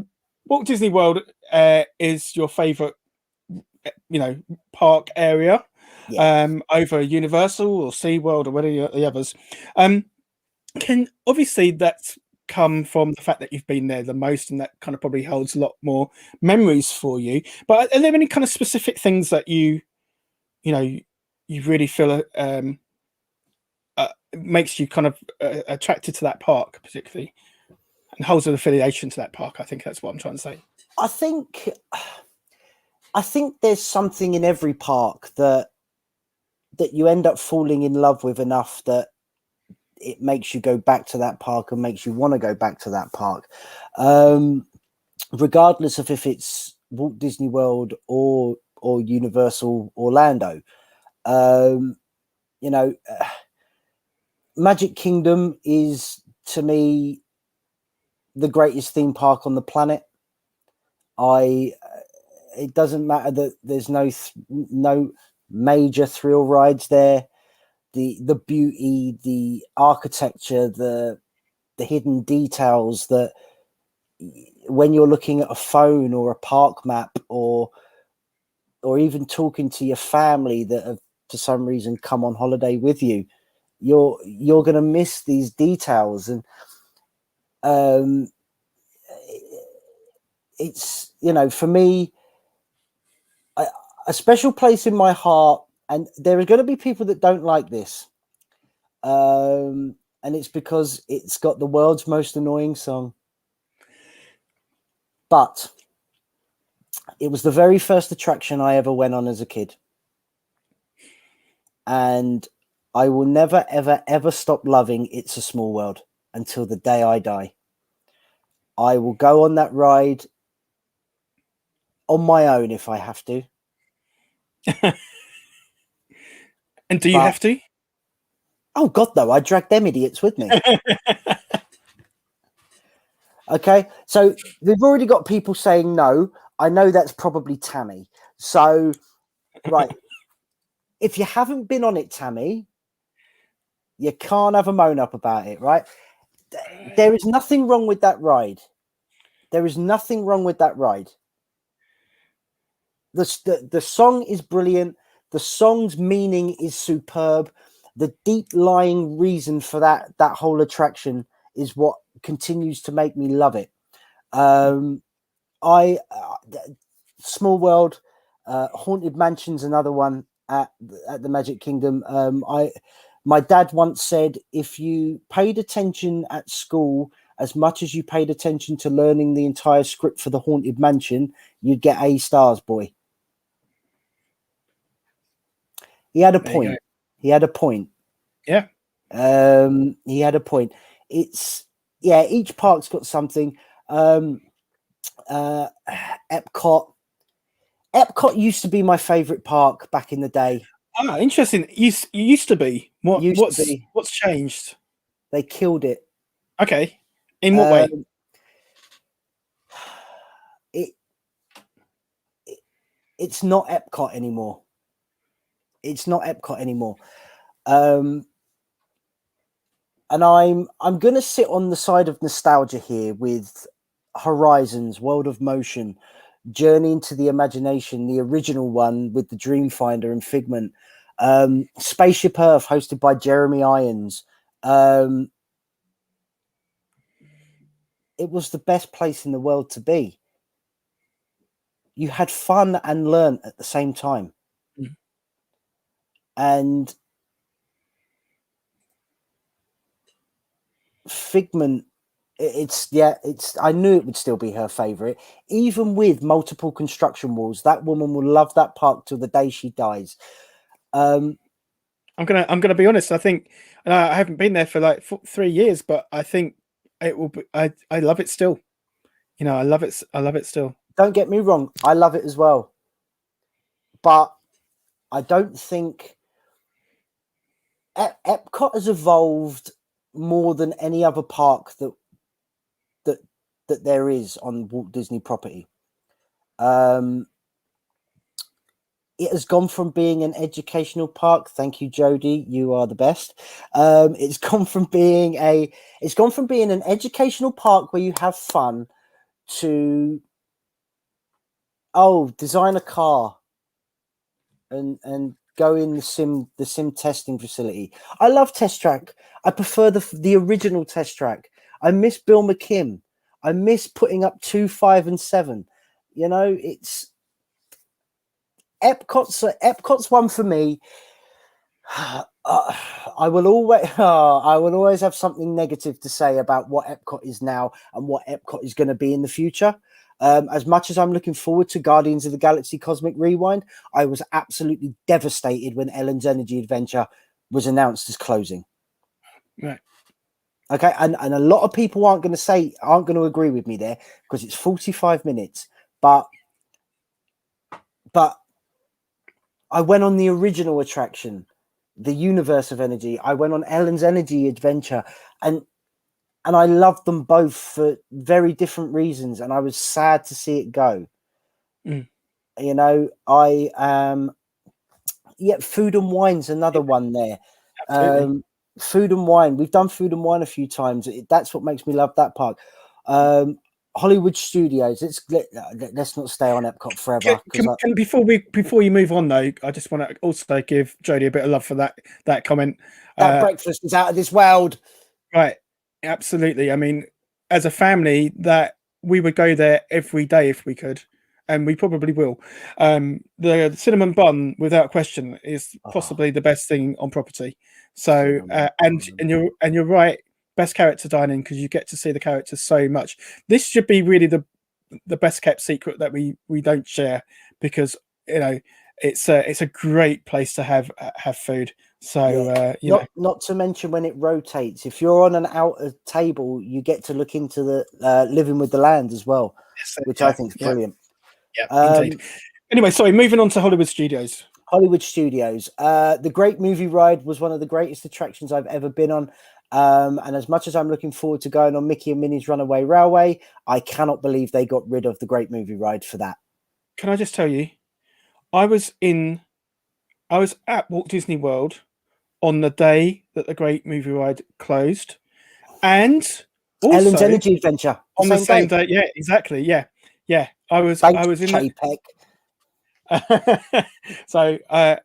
[SPEAKER 1] Walt Disney World is your favorite, you know, park area, over Universal or SeaWorld or whatever the others. Can obviously that's come from the fact that you've been there the most, and that kind of probably holds a lot more memories for you. But are there any kind of specific things that you really feel makes you kind of attracted to that park particularly, and holds an affiliation to that park? I think that's what I'm trying to say.
[SPEAKER 2] I think there's something in every park that you end up falling in love with enough that it makes you go back to that park and makes you want to go back to that park, regardless of if it's Walt Disney World or Universal Orlando. Magic Kingdom is, to me, the greatest theme park on the planet. It doesn't matter that there's no major thrill rides there. The beauty, the architecture, the hidden details that when you're looking at a phone or a park map or even talking to your family that have for some reason come on holiday with you, you're going to miss these details. And it's, for me, a special place in my heart. And there are going to be people that don't like this. And it's because it's got the world's most annoying song. But it was the very first attraction I ever went on as a kid. And I will never, ever, ever stop loving It's a Small World until the day I die. I will go on that ride on my own if I have to.
[SPEAKER 1] And do you
[SPEAKER 2] But
[SPEAKER 1] have to?
[SPEAKER 2] oh god, no! I dragged them idiots with me. Okay, so we've already got people saying no. I know that's probably Tammy. So, right, if you haven't been on it, Tammy, you can't have a moan up about it, right? There is nothing wrong with that ride. There is nothing wrong with that ride. The song is brilliant. The song's meaning is superb. The deep lying reason for that whole attraction is what continues to make me love it. Small World, Haunted Mansion's another one at the Magic Kingdom. My dad once said, if you paid attention at school as much as you paid attention to learning the entire script for the Haunted Mansion, you'd get A stars, boy. He had a point. He had a point.
[SPEAKER 1] Yeah.
[SPEAKER 2] He had a point. It's each park's got something. Epcot used to be my favorite park back in the day.
[SPEAKER 1] Ah, interesting. You used to be. What's changed?
[SPEAKER 2] They killed it.
[SPEAKER 1] Okay. In what way?
[SPEAKER 2] It's not Epcot anymore. It's not Epcot anymore. And I'm going to sit on the side of nostalgia here with Horizons, World of Motion, Journey into the Imagination, the original one with the Dreamfinder and Figment, Spaceship Earth, hosted by Jeremy Irons. It was the best place in the world to be. You had fun and learnt at the same time.
[SPEAKER 1] Mm.
[SPEAKER 2] And Figment, I knew it would still be her favorite, even with multiple construction walls. That woman will love that park till the day she dies.
[SPEAKER 1] I'm gonna be honest. I think I haven't been there for like 3 years, but I think it will be. I love it still. You know, I love it. I love it still.
[SPEAKER 2] Don't get me wrong. I love it as well, but I don't think Epcot has evolved more than any other park that there is on Walt Disney property. It has gone from being an educational park. Thank you, Jody. You are the best. It's gone from being an educational park where you have fun to design a car and go in the sim testing facility. I love Test Track. I prefer the original Test Track. I miss Bill McKim. I miss putting up 2, 5, and 7. You know, it's Epcot's one for me. I will always have something negative to say about what Epcot is now and what Epcot is going to be in the future. As much as I'm looking forward to Guardians of the Galaxy Cosmic Rewind, I was absolutely devastated when Ellen's Energy Adventure was announced as closing.
[SPEAKER 1] Right.
[SPEAKER 2] Okay, and a lot of people aren't going to agree with me there because it's 45 minutes. But I went on the original attraction, the Universe of Energy. I went on Ellen's Energy Adventure, and I loved them both for very different reasons. And I was sad to see it go.
[SPEAKER 1] Mm.
[SPEAKER 2] You know, Food and Wine's another one there.
[SPEAKER 1] Absolutely.
[SPEAKER 2] Food and Wine. We've done Food and Wine a few times. That's what makes me love that park. Hollywood Studios. Let's not stay on Epcot forever.
[SPEAKER 1] Before you move on though, I just want to also give Jodie a bit of love for that comment.
[SPEAKER 2] That breakfast is out of this world.
[SPEAKER 1] Right. Absolutely. I mean, as a family, that we would go there every day if we could, and we probably will. The cinnamon bun, without question, is possibly the best thing on property. So, and you're right. Best character dining because you get to see the characters so much. This should be really the best kept secret that we don't share because you know it's a great place to have food. So
[SPEAKER 2] not to mention when it rotates. If you're on an outer table, you get to look into the Living with the Land as well, which I think is brilliant.
[SPEAKER 1] Yeah, indeed. Anyway, sorry. Moving on to Hollywood Studios.
[SPEAKER 2] Hollywood Studios. The Great Movie Ride was one of the greatest attractions I've ever been on. And as much as I'm looking forward to going on Mickey and Minnie's Runaway Railway, I cannot believe they got rid of the Great Movie Ride for that.
[SPEAKER 1] Can I just tell you, I was at Walt Disney World on the day that the Great Movie Ride closed, and also
[SPEAKER 2] Ellen's Energy Adventure
[SPEAKER 1] on the same day. Yeah, exactly. Yeah. I was in that. So, and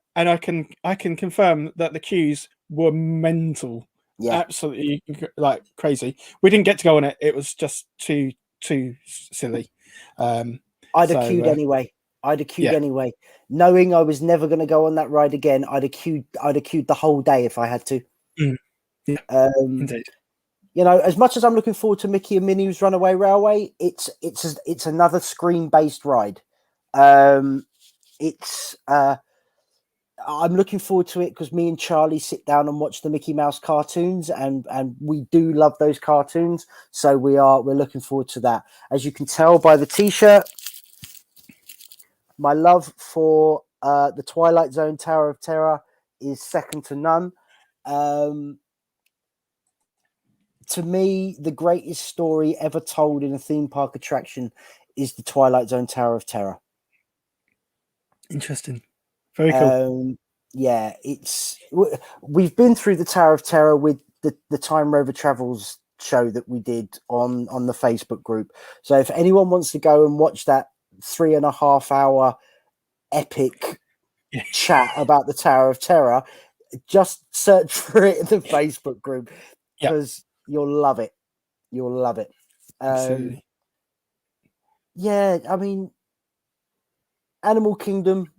[SPEAKER 1] I can confirm that the queues were mental.
[SPEAKER 2] Yeah,
[SPEAKER 1] absolutely like crazy. We didn't get to go on it. It was just too silly.
[SPEAKER 2] I'd have queued anyway. Anyway, knowing I was never going to go on that ride again. I'd have queued the whole day if I had to.
[SPEAKER 1] Yeah, indeed.
[SPEAKER 2] You know, as much as I'm looking forward to Mickey and Minnie's Runaway Railway, it's another screen-based ride. I'm looking forward to it because me and Charlie sit down and watch the Mickey Mouse cartoons, and we do love those cartoons. So we're looking forward to that. As you can tell by the T-shirt, my love for the Twilight Zone Tower of Terror is second to none. To me, the greatest story ever told in a theme park attraction is the Twilight Zone Tower of Terror.
[SPEAKER 1] Interesting. Very cool.
[SPEAKER 2] Yeah, we've been through the Tower of Terror with the Time Rover Travels show that we did on the Facebook group. So if anyone wants to go and watch that 3.5 hour epic chat about the Tower of Terror, just search for it in the Facebook group because you'll love it. You'll love it.
[SPEAKER 1] Absolutely.
[SPEAKER 2] Yeah, I mean, Animal Kingdom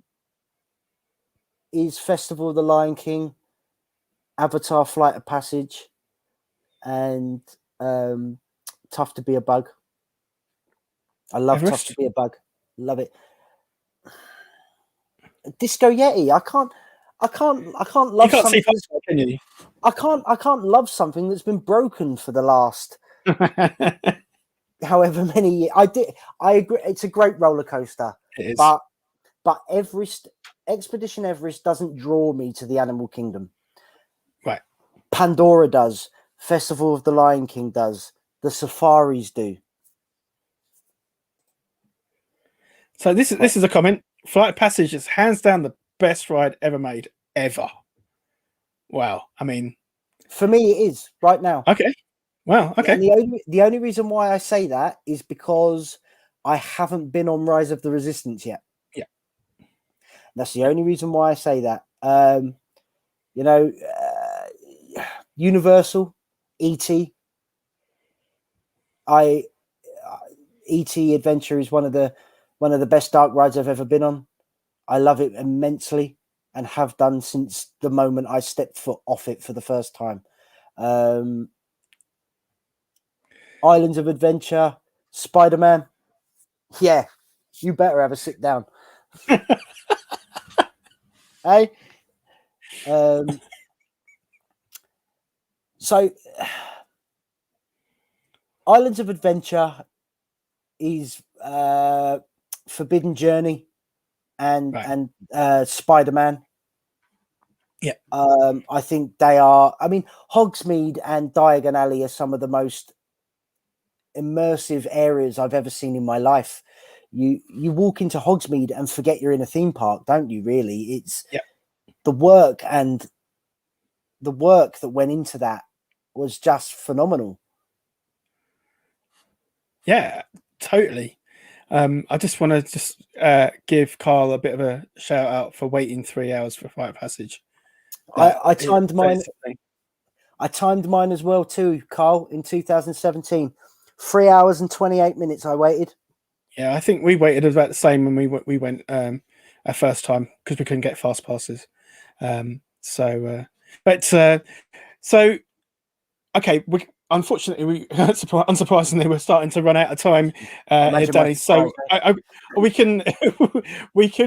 [SPEAKER 2] is Festival of the Lion King, Avatar Flight of Passage, and Tough to Be a Bug. I love
[SPEAKER 1] Everest?
[SPEAKER 2] Tough to Be a Bug. Love it. Disco Yeti. I can't love
[SPEAKER 1] you can't
[SPEAKER 2] something.
[SPEAKER 1] See, can you?
[SPEAKER 2] I can't love something that's been broken for the last however many years. I agree. It's a great roller coaster.
[SPEAKER 1] It is.
[SPEAKER 2] But Expedition Everest doesn't draw me to the Animal Kingdom.
[SPEAKER 1] Right.
[SPEAKER 2] Pandora does. Festival of the Lion King does. The safaris do.
[SPEAKER 1] So this is a comment. Flight of Passage is hands down the best ride ever made, ever. Wow. I mean,
[SPEAKER 2] for me, it is right now.
[SPEAKER 1] Okay. Wow. Okay.
[SPEAKER 2] And the only reason why I say that is because I haven't been on Rise of the Resistance yet.
[SPEAKER 1] Yeah.
[SPEAKER 2] That's the only reason why I say that. You know, Universal, E.T. E.T. Adventure is one of the best dark rides I've ever been on. I love it immensely and have done since the moment I stepped foot off it for the first time. Islands of Adventure, Spider-Man. Yeah, you better have a sit down. Hey? So, Islands of Adventure is Forbidden Journey and Spider-Man.
[SPEAKER 1] Yeah.
[SPEAKER 2] I think they are. I mean, Hogsmeade and Diagon Alley are some of the most immersive areas I've ever seen in my life. You walk into Hogsmeade and forget you're in a theme park, don't you? Really, it's the work that went into that was just phenomenal.
[SPEAKER 1] Yeah, totally. I just want to give Carl a bit of a shout out for waiting 3 hours for Flight of Passage.
[SPEAKER 2] I timed mine. I timed mine as well too, Carl. In 2017, 3 hours and 28 minutes. I waited.
[SPEAKER 1] Yeah, I think we waited about the same when we went our first time because we couldn't get fast passes. So okay. Unfortunately, unsurprisingly, we're starting to run out of time, Danny. So we could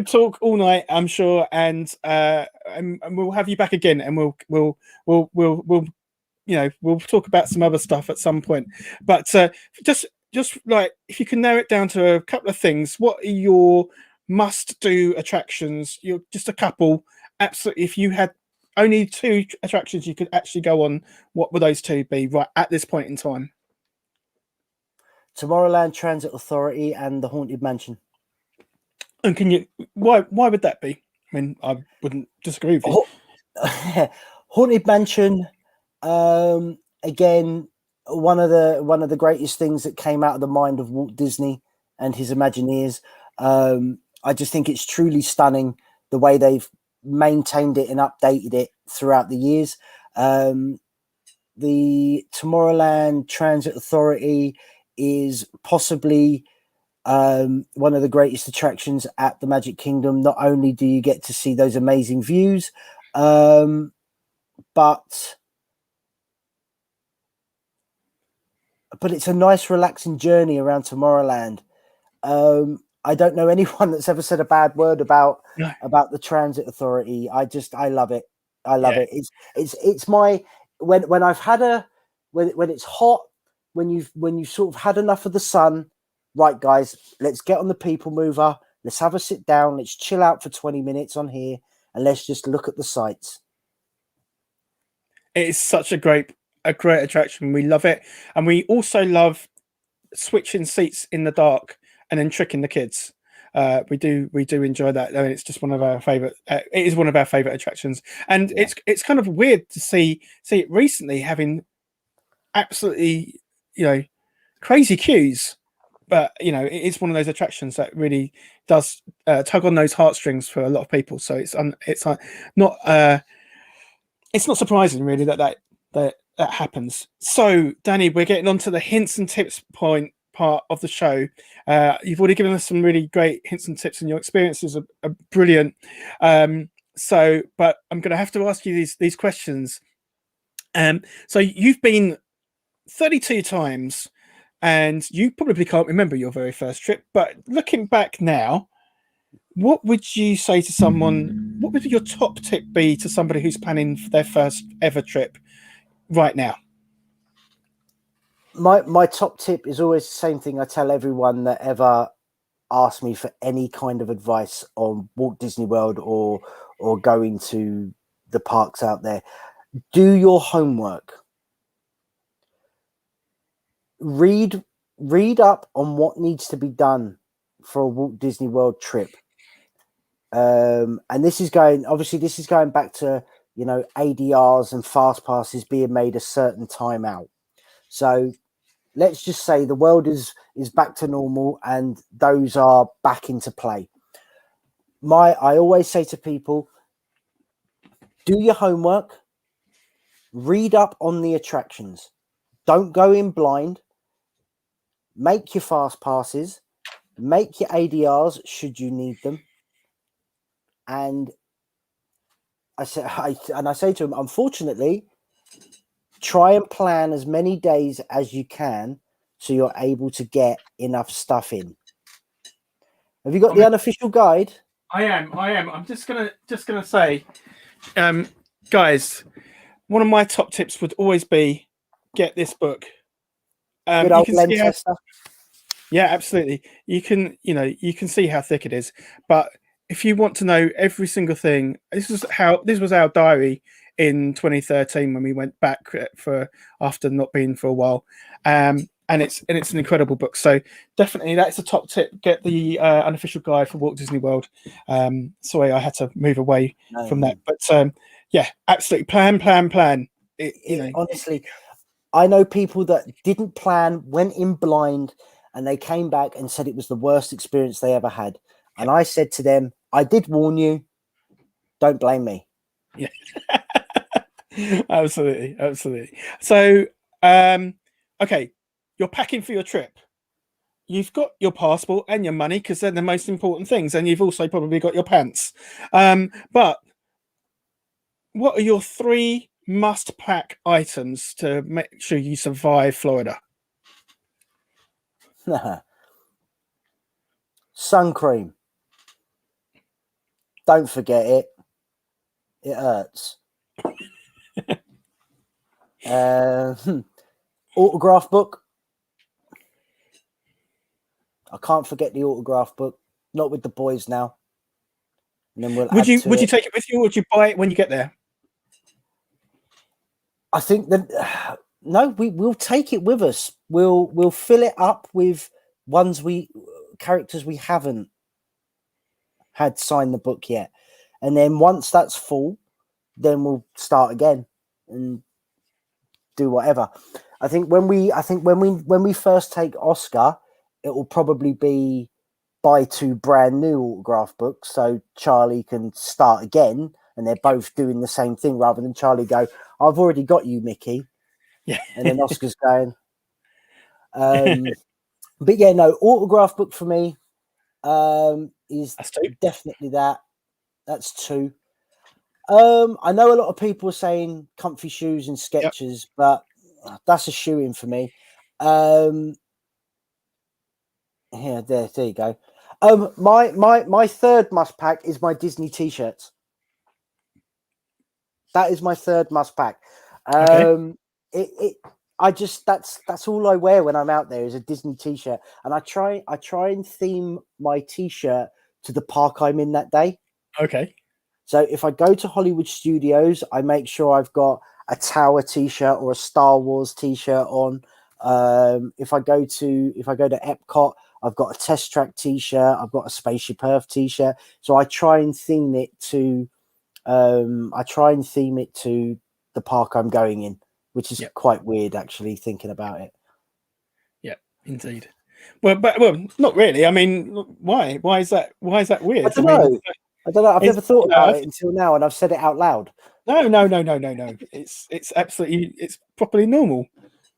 [SPEAKER 1] talk all night, I'm sure, and we'll have you back again, and we'll talk about some other stuff at some point. But just like if you can narrow it down to a couple of things, what are your must do attractions. You're just a couple. Absolutely. If you had only 2 attractions you could actually go on, what would those 2 be right at this point in time?
[SPEAKER 2] Tomorrowland Transit Authority and the Haunted Mansion.
[SPEAKER 1] And can you why would that be? I mean, I wouldn't disagree with you.
[SPEAKER 2] Haunted Mansion, again, one of the greatest things that came out of the mind of Walt Disney and his Imagineers. I just think it's truly stunning the way they've maintained it and updated it throughout the years. The Tomorrowland Transit Authority is possibly one of the greatest attractions at the Magic Kingdom. Not only do you get to see those amazing views, but it's a nice, relaxing journey around Tomorrowland. I don't know anyone that's ever said a bad word about the Transit Authority. I love it. I love it. It's my when I've had when it's hot, when you've sort of had enough of the sun. Right, guys, let's get on the people mover. Let's have a sit down. Let's chill out for 20 minutes on here, and let's just look at the sights.
[SPEAKER 1] It is such a great attraction. We love it, and we also love switching seats in the dark and then tricking the kids. We do enjoy that. I mean, it's just one of our favorite. It is one of our favorite attractions, and it's kind of weird to see it recently having absolutely crazy queues. But it is one of those attractions that really does tug on those heartstrings for a lot of people. So it's not surprising really that happens. So Danny, we're getting on to the hints and tips part of the show. You've already given us some really great hints and tips, and your experiences are brilliant. But I'm going to have to ask you these questions. So you've been 32 times. And you probably can't remember your very first trip, but looking back now, what would you say to someone? What would your top tip be to somebody who's planning for their first ever trip right now?
[SPEAKER 2] My top tip is always the same thing I tell everyone that ever asks me for any kind of advice on Walt Disney World or going to the parks out there. Do your homework. Read up on what needs to be done for a Walt Disney World trip. And this is going back to, ADRs and fast passes being made a certain time out. So let's just say the world is back to normal and those are back into play. I always say to people, do your homework, read up on the attractions. Don't go in blind. Make your fast passes, make your ADRs should you need them. And I say to them, unfortunately, try and plan as many days as you can so you're able to get enough stuff in. Have you got the unofficial guide?
[SPEAKER 1] I am. I'm just gonna say, guys, one of my top tips would always be get this book.
[SPEAKER 2] Good old lens tester.
[SPEAKER 1] Yeah, absolutely. You can see how thick it is. But if you want to know every single thing, this was our diary in 2013 when we went back after not being for a while. And it's an incredible book. So definitely that's a top tip. Get the unofficial guide for Walt Disney World. Sorry, I had to move away from that. But yeah, absolutely. Plan.
[SPEAKER 2] Honestly, I know people that didn't plan, went in blind, and they came back and said it was the worst experience they ever had. And I said to them, I did warn you. Don't blame me.
[SPEAKER 1] Yeah. Absolutely. So, okay, you're packing for your trip. You've got your passport and your money because they're the most important things, and you've also probably got your pants. But what are your 3 must-pack items to make sure you survive Florida?
[SPEAKER 2] Sun cream. Don't forget it. It hurts. Autograph book. I can't forget the autograph book. not with the boys now. And then we'll
[SPEAKER 1] Would you
[SPEAKER 2] it.
[SPEAKER 1] take it with you, or would you buy it when you get there?
[SPEAKER 2] I think that no, we'll take it with us. We'll fill it up with characters we haven't had sign the book yet, and then once that's full, then we'll start again and do whatever. I think when we first take Oscar, it will probably be buy 2 brand new autograph books so Charlie can start again, and they're both doing the same thing rather than Charlie go, I've already got you, Mickey.
[SPEAKER 1] Yeah.
[SPEAKER 2] And then Oscar's going. But yeah, no, autograph book for me is definitely that. That's 2. I know a lot of people are saying comfy shoes and Skechers, but that's a shoe in for me. Yeah, there you go. My third must pack is my Disney t-shirts. That is my third must pack. That's all I wear when I'm out there is a Disney t-shirt, and I try and theme my t-shirt to the park I'm in that day.
[SPEAKER 1] Okay.
[SPEAKER 2] So if I go to Hollywood Studios, I make sure I've got a Tower t-shirt or a Star Wars t-shirt on. If I go to Epcot, I've got a Test Track t-shirt. I've got a Spaceship Earth t-shirt. So I try and theme it to the park I'm going in, which is quite weird, actually, thinking about it.
[SPEAKER 1] Yeah, indeed. Well, not really. I mean, why? Why is that? Why is that weird?
[SPEAKER 2] I don't know. I've never thought about it until now, and I've said it out loud.
[SPEAKER 1] No. It's absolutely, it's properly normal.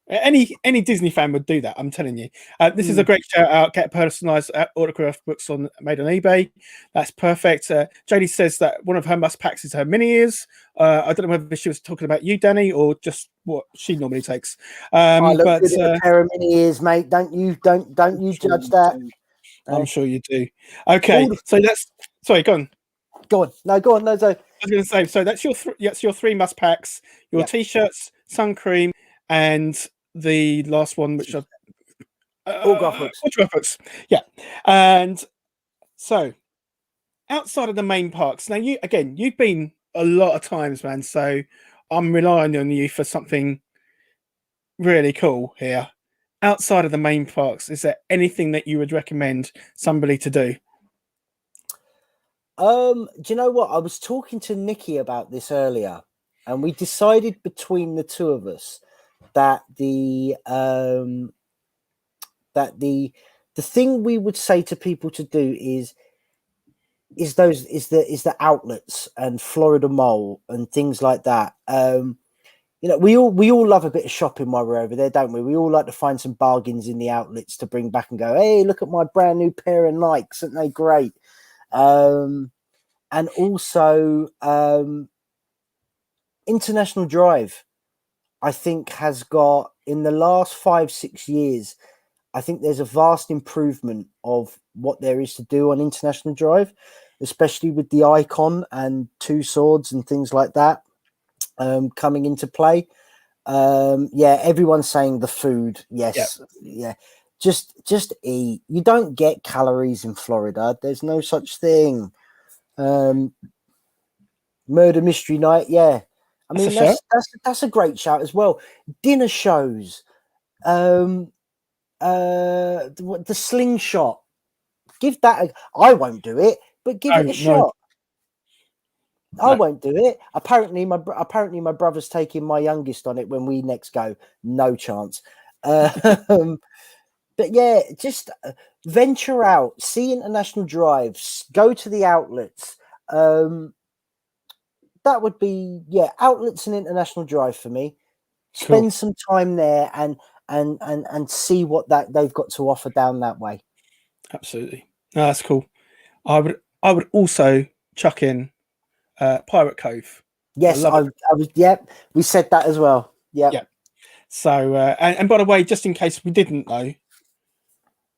[SPEAKER 1] Any Disney fan would do that. I'm telling you. This is a great shout out. Get personalised autograph books made on eBay. That's perfect. Jodie says that one of her must packs is her mini ears. I don't know whether she was talking about you, Danny, or just what she normally takes.
[SPEAKER 2] I look good in a pair of mini ears, mate. Don't you judge that?
[SPEAKER 1] I'm sure you do. Okay, so that's sorry. Go on.
[SPEAKER 2] Go on. No, go on. No, so
[SPEAKER 1] I was going to say. So that's your 3 must packs. Your t-shirts, sun cream, and the last one, which I've
[SPEAKER 2] autograph
[SPEAKER 1] books. Yeah. And so outside of the main parks, now you've been a lot of times, man, so I'm relying on you for something really cool here. Outside of the main parks, is there anything that you would recommend somebody to do?
[SPEAKER 2] Do you know what? I was talking to Nikki about this earlier, and we decided between the two of us that the thing we would say to people to do is the outlets and Florida Mall and things like that. We all love a bit of shopping while we're over there, don't we? We all like to find some bargains in the outlets to bring back and go, hey, look at my brand new pair of Nikes, aren't they great? And also International Drive, I think, has got, in the last 5-6 years, I think there's a vast improvement of what there is to do on International Drive, especially with the icon and 2 swords and things like that coming into play. Everyone's saying the food. Yes. Yeah. Just eat. You don't get calories in Florida. There's no such thing. Murder Mystery Night. Yeah. I mean, that's a great shout as well. Dinner shows. The Slingshot. Give that I won't do it, but give it a shot. I won't do it. Apparently my brother's taking my youngest on it when we next go. No chance. But yeah, just venture out, see International Drives, go to the outlets. That would be outlets and International Drive for me. Spend some time there and see what that they've got to offer down that way.
[SPEAKER 1] Absolutely. No, that's cool. I would also chuck in Pirate Cove.
[SPEAKER 2] Yes, I was. Yep, we said that as well. Yep.
[SPEAKER 1] Yeah. So and by the way, just in case we didn't know,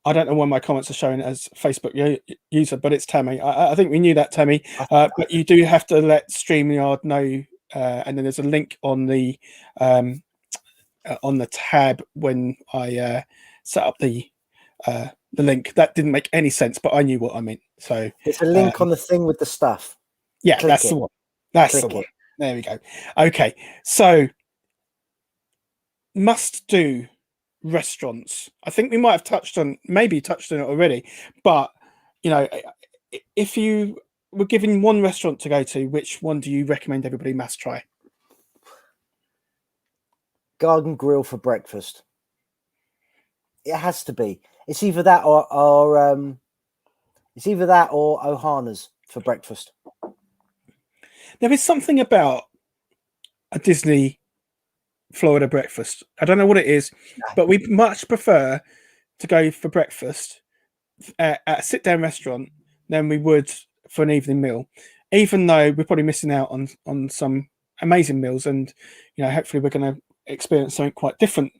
[SPEAKER 1] I don't know why my comments are showing as Facebook user, but it's Tammy. I think we knew that, Tammy. But you do have to let StreamYard know, and then there's a link on the tab when I set up the the link. That didn't make any sense, but I knew what I meant. So
[SPEAKER 2] There's a link on the thing with the stuff.
[SPEAKER 1] yeah,
[SPEAKER 2] Click
[SPEAKER 1] that's
[SPEAKER 2] it.
[SPEAKER 1] the one. That's
[SPEAKER 2] Click
[SPEAKER 1] the one.
[SPEAKER 2] it.
[SPEAKER 1] There we go. Okay, so must do restaurants. I think we might have touched on it already, but you know, if you were given one restaurant to go to, which one do you recommend everybody must try?
[SPEAKER 2] Garden Grill for breakfast. It has to be. It's either that or Ohana's for breakfast.
[SPEAKER 1] There is something about a Disney Florida breakfast. I don't know what it is, but we much prefer to go for breakfast at a sit down restaurant than we would for an evening meal, even though we're probably missing out on some amazing meals. And you know, hopefully, we're going to experience something quite different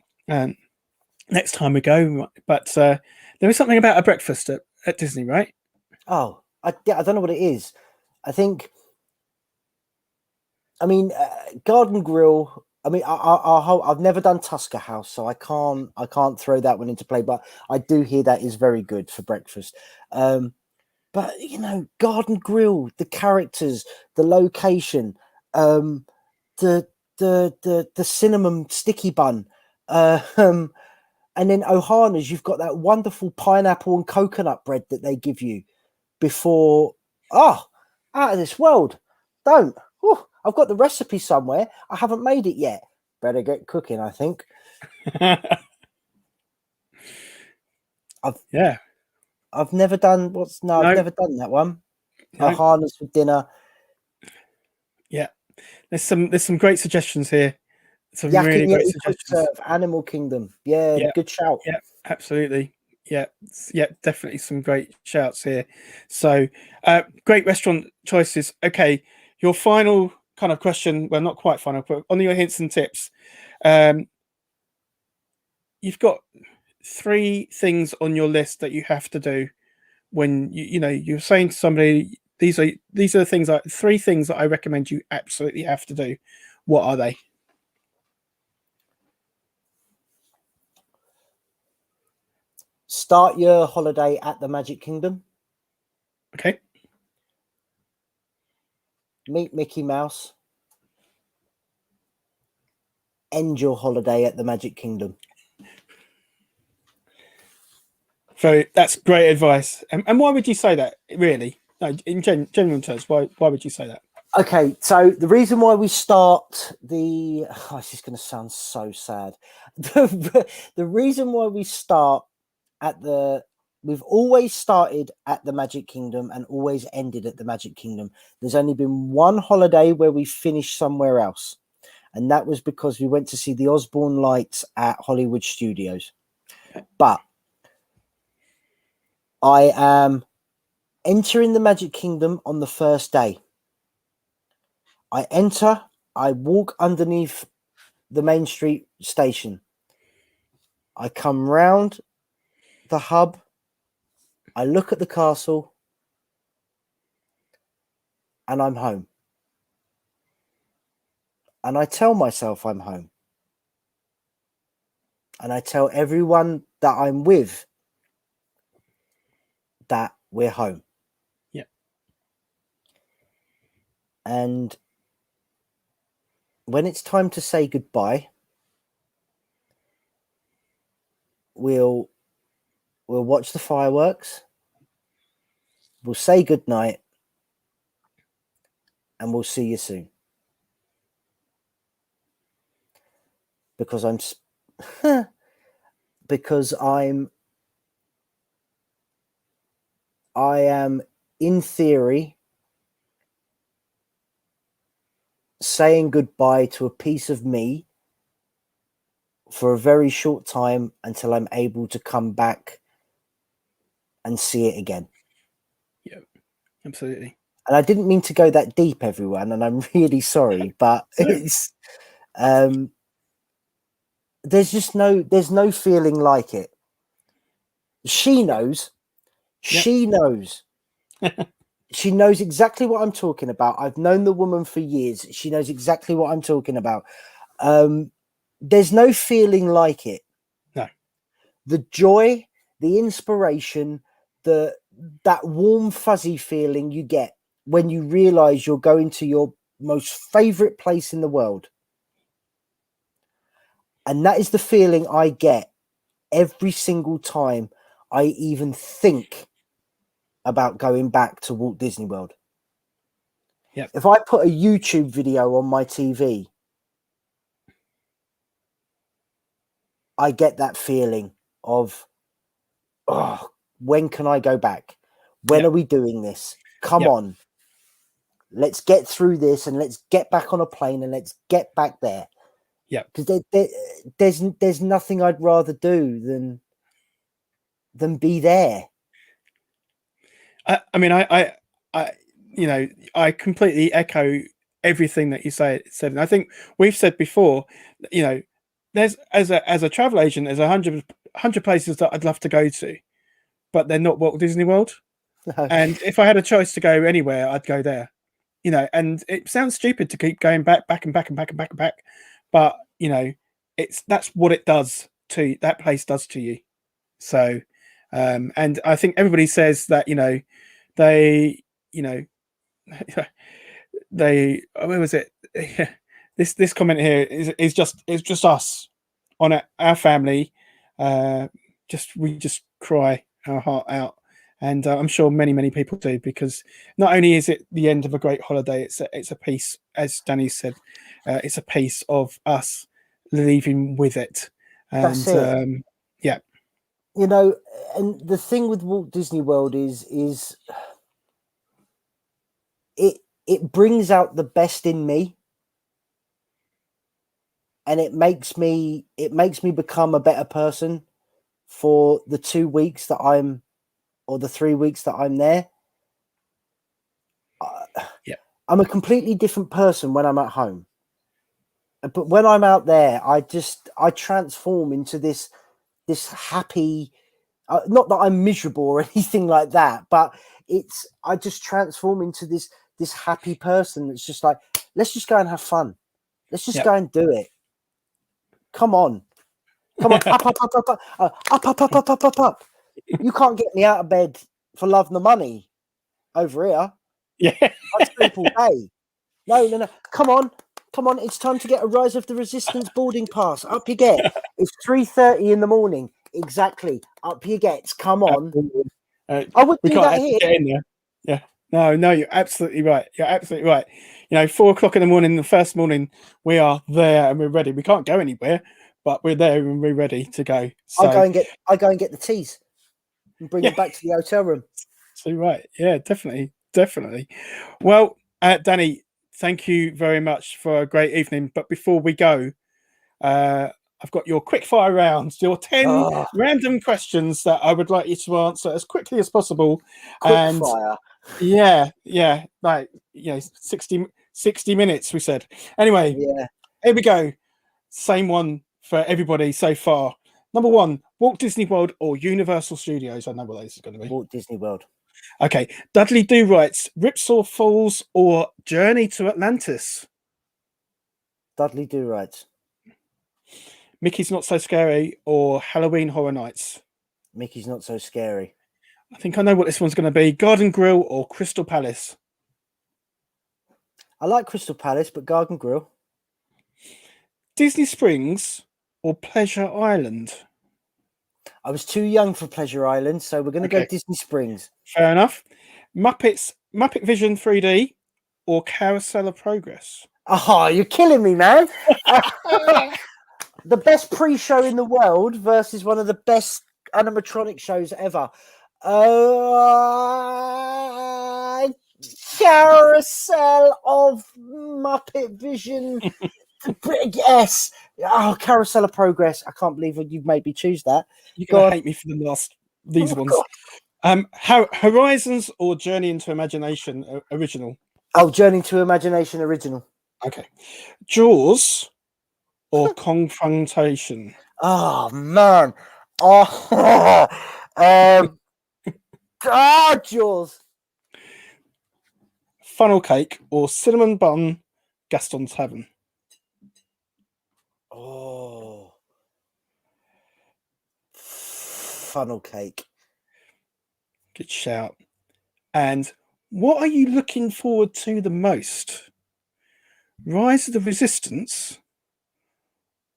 [SPEAKER 1] next time we go. But there is something about a breakfast at Disney, right?
[SPEAKER 2] Oh, I don't know what it is. I mean, Garden Grill. I mean, I've never done Tusker House, so I can't throw that one into play. But I do hear that is very good for breakfast. But you know, Garden Grill, the characters, the location, the cinnamon sticky bun, and then Ohana's. You've got that wonderful pineapple and coconut bread that they give you before. Oh, out of this world! Don't. Whew, I've got the recipe somewhere. I haven't made it yet. Better get cooking, I think. I've never done I've never done that one.
[SPEAKER 1] No.
[SPEAKER 2] Ohana's for dinner.
[SPEAKER 1] Yeah, there's some great suggestions here. Some
[SPEAKER 2] Yak
[SPEAKER 1] really
[SPEAKER 2] and
[SPEAKER 1] great
[SPEAKER 2] Yeti
[SPEAKER 1] suggestions.
[SPEAKER 2] serve, Animal Kingdom. Yeah, good shout.
[SPEAKER 1] Yeah, absolutely. Yeah, definitely some great shouts here. So, great restaurant choices. Okay, your final kind of question. Well, not quite final, but on your hints and tips, you've got 3 things on your list that you have to do when you're saying to somebody, these are the things 3 things that I recommend you absolutely have to do. What are they?
[SPEAKER 2] Start your holiday at the Magic Kingdom.
[SPEAKER 1] Okay.
[SPEAKER 2] Meet Mickey Mouse. End your holiday at the Magic Kingdom.
[SPEAKER 1] So that's great advice. And why would you say that? Really, no, in general terms, why would you say that?
[SPEAKER 2] Okay, so the reason why we start this is going to sound so sad. The reason why we start we've always started at the Magic Kingdom and always ended at the Magic Kingdom. There's only been one holiday where we finished somewhere else, and that was because we went to see the Osborne Lights at Hollywood Studios. But I am entering the Magic Kingdom on the first day. I enter, I walk underneath the Main Street station. I come round the hub. I look at the castle, and I'm home. And I tell myself I'm home. And I tell everyone that I'm with that we're home.
[SPEAKER 1] Yeah.
[SPEAKER 2] And when it's time to say goodbye, we'll watch the fireworks. We'll say goodnight. And we'll see you soon. Because I am in theory saying goodbye to a piece of me for a very short time until I'm able to come back and see it again.
[SPEAKER 1] Yeah, absolutely.
[SPEAKER 2] And I didn't mean to go that deep, everyone, and I'm really sorry, but it's there's no feeling like it. She knows.
[SPEAKER 1] Yep.
[SPEAKER 2] She knows. She knows exactly what I'm talking about. I've known the woman for years. She knows exactly what I'm talking about. There's no feeling like it.
[SPEAKER 1] No.
[SPEAKER 2] The joy, the inspiration, that warm, fuzzy feeling you get when you realize you're going to your most favorite place in the world. And that is the feeling I get every single time I even think about going back to Walt Disney World.
[SPEAKER 1] Yeah.
[SPEAKER 2] If I put a YouTube video on my TV, I get that feeling of, oh, when can I go back? When are we doing this? Come on. Let's get through this and let's get back on a plane and let's get back there.
[SPEAKER 1] Yeah.
[SPEAKER 2] Because there's nothing I'd rather do than be there.
[SPEAKER 1] I mean, I you know, I completely echo everything that you said. And I think we've said before, you know, there's as a travel agent, there's 100 places that I'd love to go to, but they're not Walt Disney World.
[SPEAKER 2] No.
[SPEAKER 1] And if I had a choice to go anywhere, I'd go there. You know, and it sounds stupid to keep going back and back, but you know, that's what it does to that place does to you. So, and I think everybody says that, you know, they, you know, they, where was it? This comment here is just us on our family. We just cry our heart out, and I'm sure many people do, because not only is it the end of a great holiday, it's a piece, as Danny said, it's a piece of us leaving with it, and
[SPEAKER 2] That's it.
[SPEAKER 1] yeah.
[SPEAKER 2] You know, and the thing with Walt Disney World is it brings out the best in me, and it makes me become a better person for the 2 weeks that or the 3 weeks that I'm there.
[SPEAKER 1] Yeah.
[SPEAKER 2] I'm a completely different person when I'm at home, but when I'm out there, I transform into this happy. Not that I'm miserable or anything like that, but I just transform into this happy person that's just like, let's just go and have fun. Let's just go and do it. Come on. Up, up. You can't get me out of bed for love nor money over here.
[SPEAKER 1] Yeah.
[SPEAKER 2] I sleep all day. No. Come on. It's time to get a Rise of the Resistance boarding pass. Up you get. It's 3:30 in the morning. Exactly. Up you get. Come on. I would
[SPEAKER 1] We
[SPEAKER 2] do
[SPEAKER 1] can't
[SPEAKER 2] that
[SPEAKER 1] actually
[SPEAKER 2] here.
[SPEAKER 1] get in there. Yeah. No, you're absolutely right. You're absolutely right. You know, 4 o'clock in the morning, the first morning, we are there and we're ready. We can't go anywhere, but we're there and we're ready to go. So
[SPEAKER 2] I go and get the teas and bring them back to the hotel room.
[SPEAKER 1] So right. Yeah, definitely. Well, Danny, thank you very much for a great evening. But before we go, I've got your quick fire rounds, your 10 random questions that I would like you to answer as quickly as possible.
[SPEAKER 2] Quick fire.
[SPEAKER 1] Yeah, like, you know, 60 minutes, we said. Anyway, here we go. Same one for everybody so far. Number 1, Walt Disney World or Universal Studios? I know what this is going to be.
[SPEAKER 2] Walt Disney World.
[SPEAKER 1] Okay. Dudley Do Right's Ripsaw Falls or Journey to Atlantis?
[SPEAKER 2] Dudley Do Right.
[SPEAKER 1] Mickey's Not So Scary or Halloween Horror Nights?
[SPEAKER 2] Mickey's Not So Scary.
[SPEAKER 1] I think I know what this one's going to be. Garden Grill or Crystal Palace?
[SPEAKER 2] I like Crystal Palace, but Garden Grill.
[SPEAKER 1] Disney Springs or Pleasure Island?
[SPEAKER 2] I was too young for Pleasure Island, so we're going to go Disney Springs.
[SPEAKER 1] Fair enough. Muppet Vision 3D or Carousel of Progress?
[SPEAKER 2] Oh, you're killing me, man. The best pre-show in the world versus one of the best animatronic shows ever. Carousel of Muppet Vision. Yes. Oh, Carousel of Progress. I can't believe you've made me choose that.
[SPEAKER 1] You're going to hate me for these ones. Horizons or Journey into Imagination original?
[SPEAKER 2] Oh, Journey to Imagination original.
[SPEAKER 1] Okay. Jaws or Confrontation?
[SPEAKER 2] Oh, man. Jaws.
[SPEAKER 1] Funnel Cake or Cinnamon Bun Gaston's Tavern?
[SPEAKER 2] Oh. funnel cake.
[SPEAKER 1] Good shout. And what are you looking forward to the most? Rise of the Resistance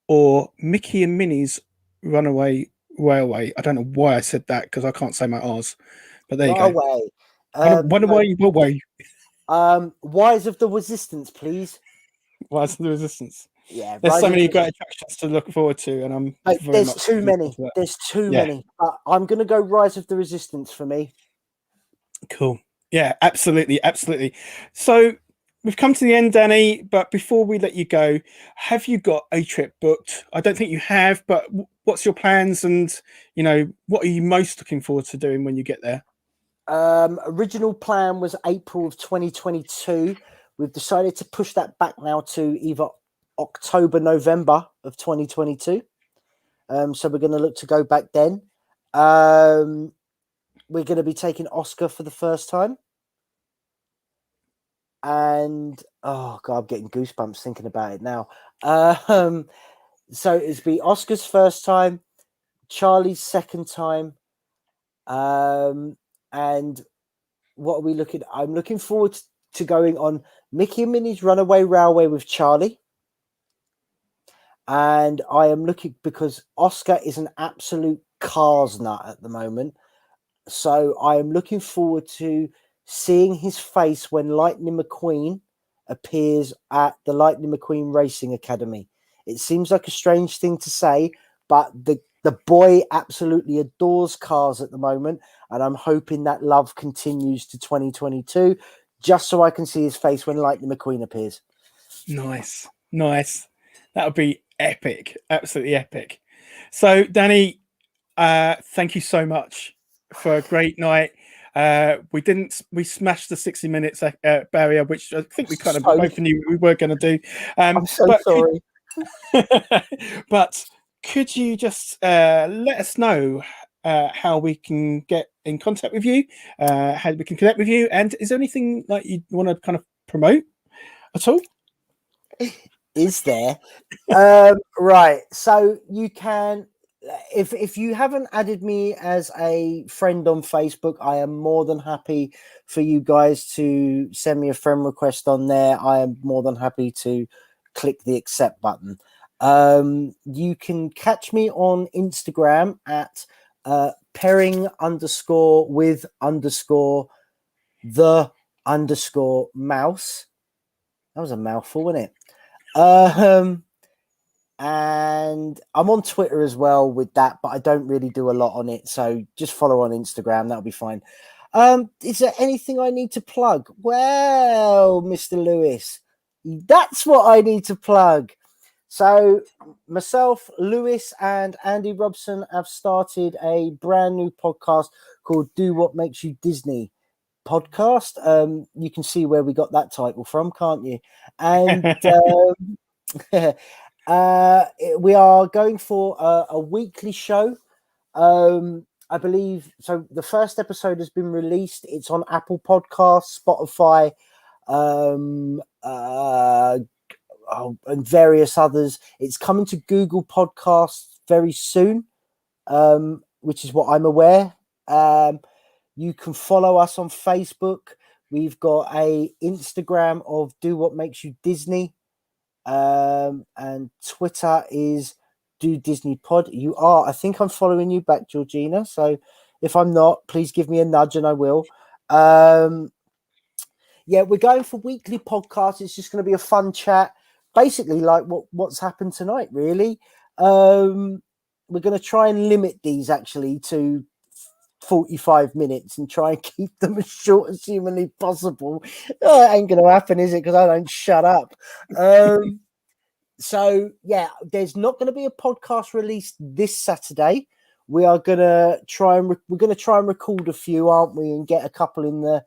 [SPEAKER 1] or Mickey and Minnie's Runaway Railway? I don't know why I said that because I can't say my R's, but there you go.
[SPEAKER 2] Railway.
[SPEAKER 1] Runaway Railway.
[SPEAKER 2] Rise of the Resistance, please.
[SPEAKER 1] Rise of the Resistance.
[SPEAKER 2] Yeah,
[SPEAKER 1] There's so many great attractions to look forward to, and I'm very
[SPEAKER 2] there's
[SPEAKER 1] much
[SPEAKER 2] too
[SPEAKER 1] looking
[SPEAKER 2] many.
[SPEAKER 1] forward to that.
[SPEAKER 2] There's too
[SPEAKER 1] Yeah.
[SPEAKER 2] many. But I'm gonna go Rise of the Resistance for me.
[SPEAKER 1] Cool. Yeah, absolutely, absolutely. So we've come to the end, Danny. But before we let you go, have you got a trip booked? I don't think you have, but what's your plans? And what are you most looking forward to doing when you get there?
[SPEAKER 2] Original plan was April of 2022. We've decided to push that back now to either October, November of 2022. So we're going to look to go back then. We're going to be taking Oscar for the first time. And oh God, I'm getting goosebumps thinking about it now. So it'll be Oscar's first time, Charlie's second time. And what are we looking at? I'm looking forward to going on Mickey and Minnie's Runaway Railway with Charlie. And I am looking because Oscar is an absolute cars nut at the moment. So I am looking forward to seeing his face when Lightning McQueen appears at the Lightning McQueen Racing Academy. It seems like a strange thing to say, but the boy absolutely adores cars at the moment. And I'm hoping that love continues to 2022, just so I can see his face when Lightning McQueen appears.
[SPEAKER 1] Nice. That would be epic. Absolutely epic. So, Danny, thank you so much for a great night. We smashed the 60 minutes barrier, which I think we kind of both knew we were going to do.
[SPEAKER 2] I'm so sorry.
[SPEAKER 1] But could you just let us know how we can get in contact with you, how we can connect with you, and is there anything like you want to kind of promote at all?
[SPEAKER 2] Is there? Right. So you can, if you haven't added me as a friend on Facebook, I am more than happy for you guys to send me a friend request on there. I am more than happy to click the accept button. You can catch me on Instagram at pairing_with_the_mouse. That was a mouthful, wasn't it? And I'm on Twitter as well with that, but I don't really do a lot on it. So just follow on Instagram. That'll be fine. Is there anything I need to plug? Well, Mr. Lewis, that's what I need to plug. So myself, Lewis, and Andy Robson have started a brand new podcast called Do What Makes You Disney podcast. You can see where we got that title from, can't you? And we are going for a weekly show. I believe so. The first episode has been released. It's on Apple Podcasts, Spotify, and various others. It's coming to Google Podcasts very soon, which is what I'm aware. You can follow us on Facebook. We've got a Instagram of Do What Makes You Disney. And Twitter is Do Disney Pod. I think I'm following you back, Georgina. So if I'm not, please give me a nudge and I will. Yeah, we're going for weekly podcasts. It's just going to be a fun chat, basically like what's happened tonight, really. We're going to try and limit these actually to 45 minutes and try and keep them as short as humanly possible. Oh, it ain't going to happen, is it? Because I don't shut up. So yeah, there's not going to be a podcast released this Saturday. We are going to try and record a few, aren't we, and get a couple in the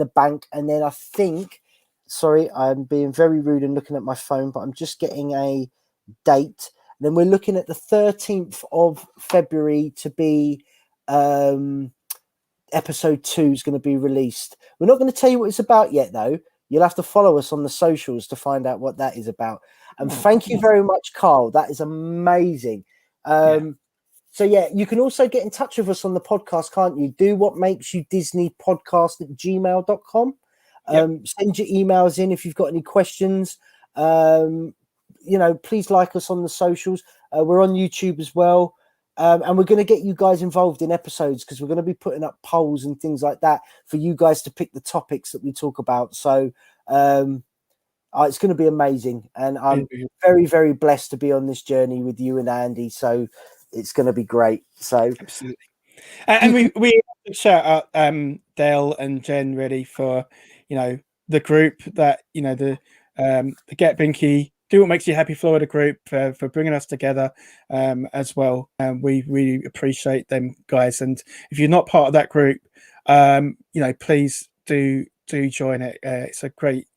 [SPEAKER 2] bank. And then I think, sorry, I'm being very rude and looking at my phone, but I'm just getting a date. And then we're looking at the 13th of February to be episode 2 is going to be released. We're not going to tell you what it's about yet, though. You'll have to follow us on the socials to find out what that is about. And thank you very much, Carl. That is amazing. So yeah, you can also get in touch with us on the podcast, can't you? Do what makes you Disney podcast at gmail.com. Send your emails in if you've got any questions. Please like us on the socials. We're on YouTube as well. And we're going to get you guys involved in episodes because we're going to be putting up polls and things like that for you guys to pick the topics that we talk about. So it's going to be amazing. And I'm very, very blessed to be on this journey with you and Andy. So it's going to be great. So
[SPEAKER 1] absolutely. And we shout out Dale and Jen really for, the group that, the Get Binky, Do What Makes You Happy Florida group for bringing us together as well. And we really appreciate them, guys. And if you're not part of that group, please do join it. It's a great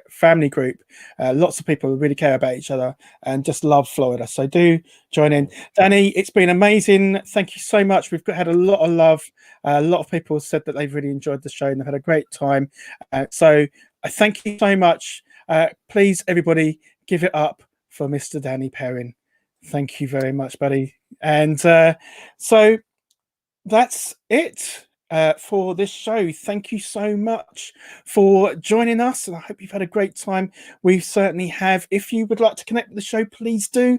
[SPEAKER 1] family group. Lots of people really care about each other and just love Florida. So do join in. Danny, it's been amazing. Thank you so much. We've had a lot of love. A lot of people said that they've really enjoyed the show and they've had a great time. So I thank you so much. Please, everybody, give it up for Mr. Danny Perrin. Thank you very much, buddy. And so that's it for this show. Thank you so much for joining us, and I hope you've had a great time. We certainly have. If you would like to connect with the show, please do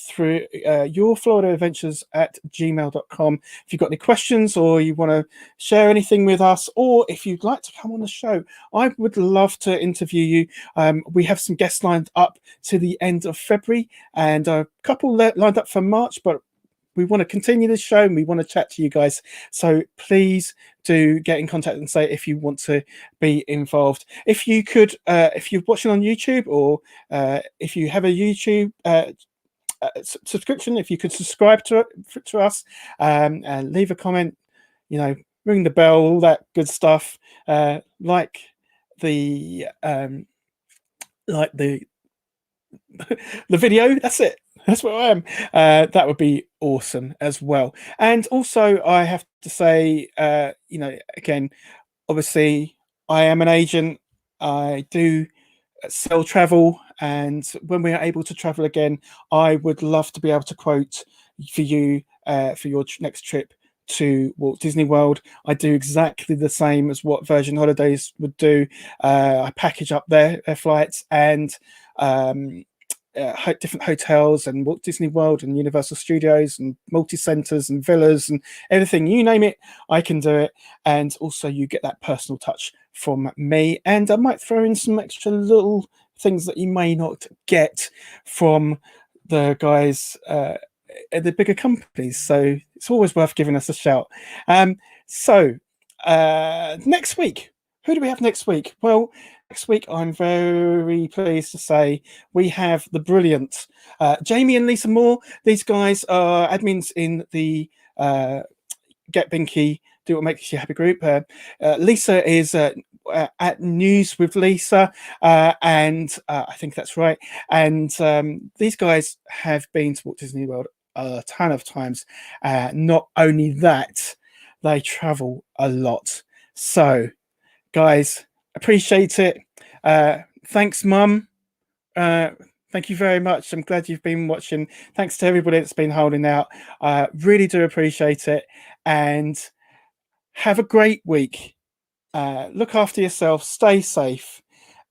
[SPEAKER 1] through your Florida Adventures at gmail.com. If you've got any questions or you want to share anything with us, or if you'd like to come on the show, I would love to interview you. We have some guests lined up to the end of February and a couple lined up for March, but we want to continue this show and we want to chat to you guys. So please do get in contact and say if you want to be involved. If you could, if you're watching on YouTube or if you have a YouTube subscription, if you could subscribe to us and leave a comment, ring the bell, all that good stuff. Like the video, that's it. That's where I am. That would be awesome as well. And also, I have to say, again, obviously, I am an agent. I do sell travel. And when we are able to travel again, I would love to be able to quote for you for your next trip to Walt Disney World. I do exactly the same as what Virgin Holidays would do. I package up their flights and different hotels and Walt Disney World and Universal Studios and multi-centers and villas and everything, you name it, I can do it. And also you get that personal touch from me, and I might throw in some extra little things that you may not get from the guys at the bigger companies. So it's always worth giving us a shout. So next week, who do we have next week? Well, next week, I'm very pleased to say we have the brilliant Jamie and Lisa Moore. These guys are admins in the Get Binky, Do What Makes You Happy group. Lisa is at News with Lisa, and I think that's right. And these guys have been to Walt Disney World a ton of times. Not only that, they travel a lot. So, guys, appreciate it. Thanks, Mum. Thank you very much. I'm glad you've been watching. Thanks to everybody that's been holding out. Really do appreciate it. And have a great week. Look after yourself. Stay safe.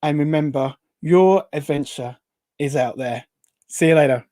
[SPEAKER 1] And remember, your adventure is out there. See you later.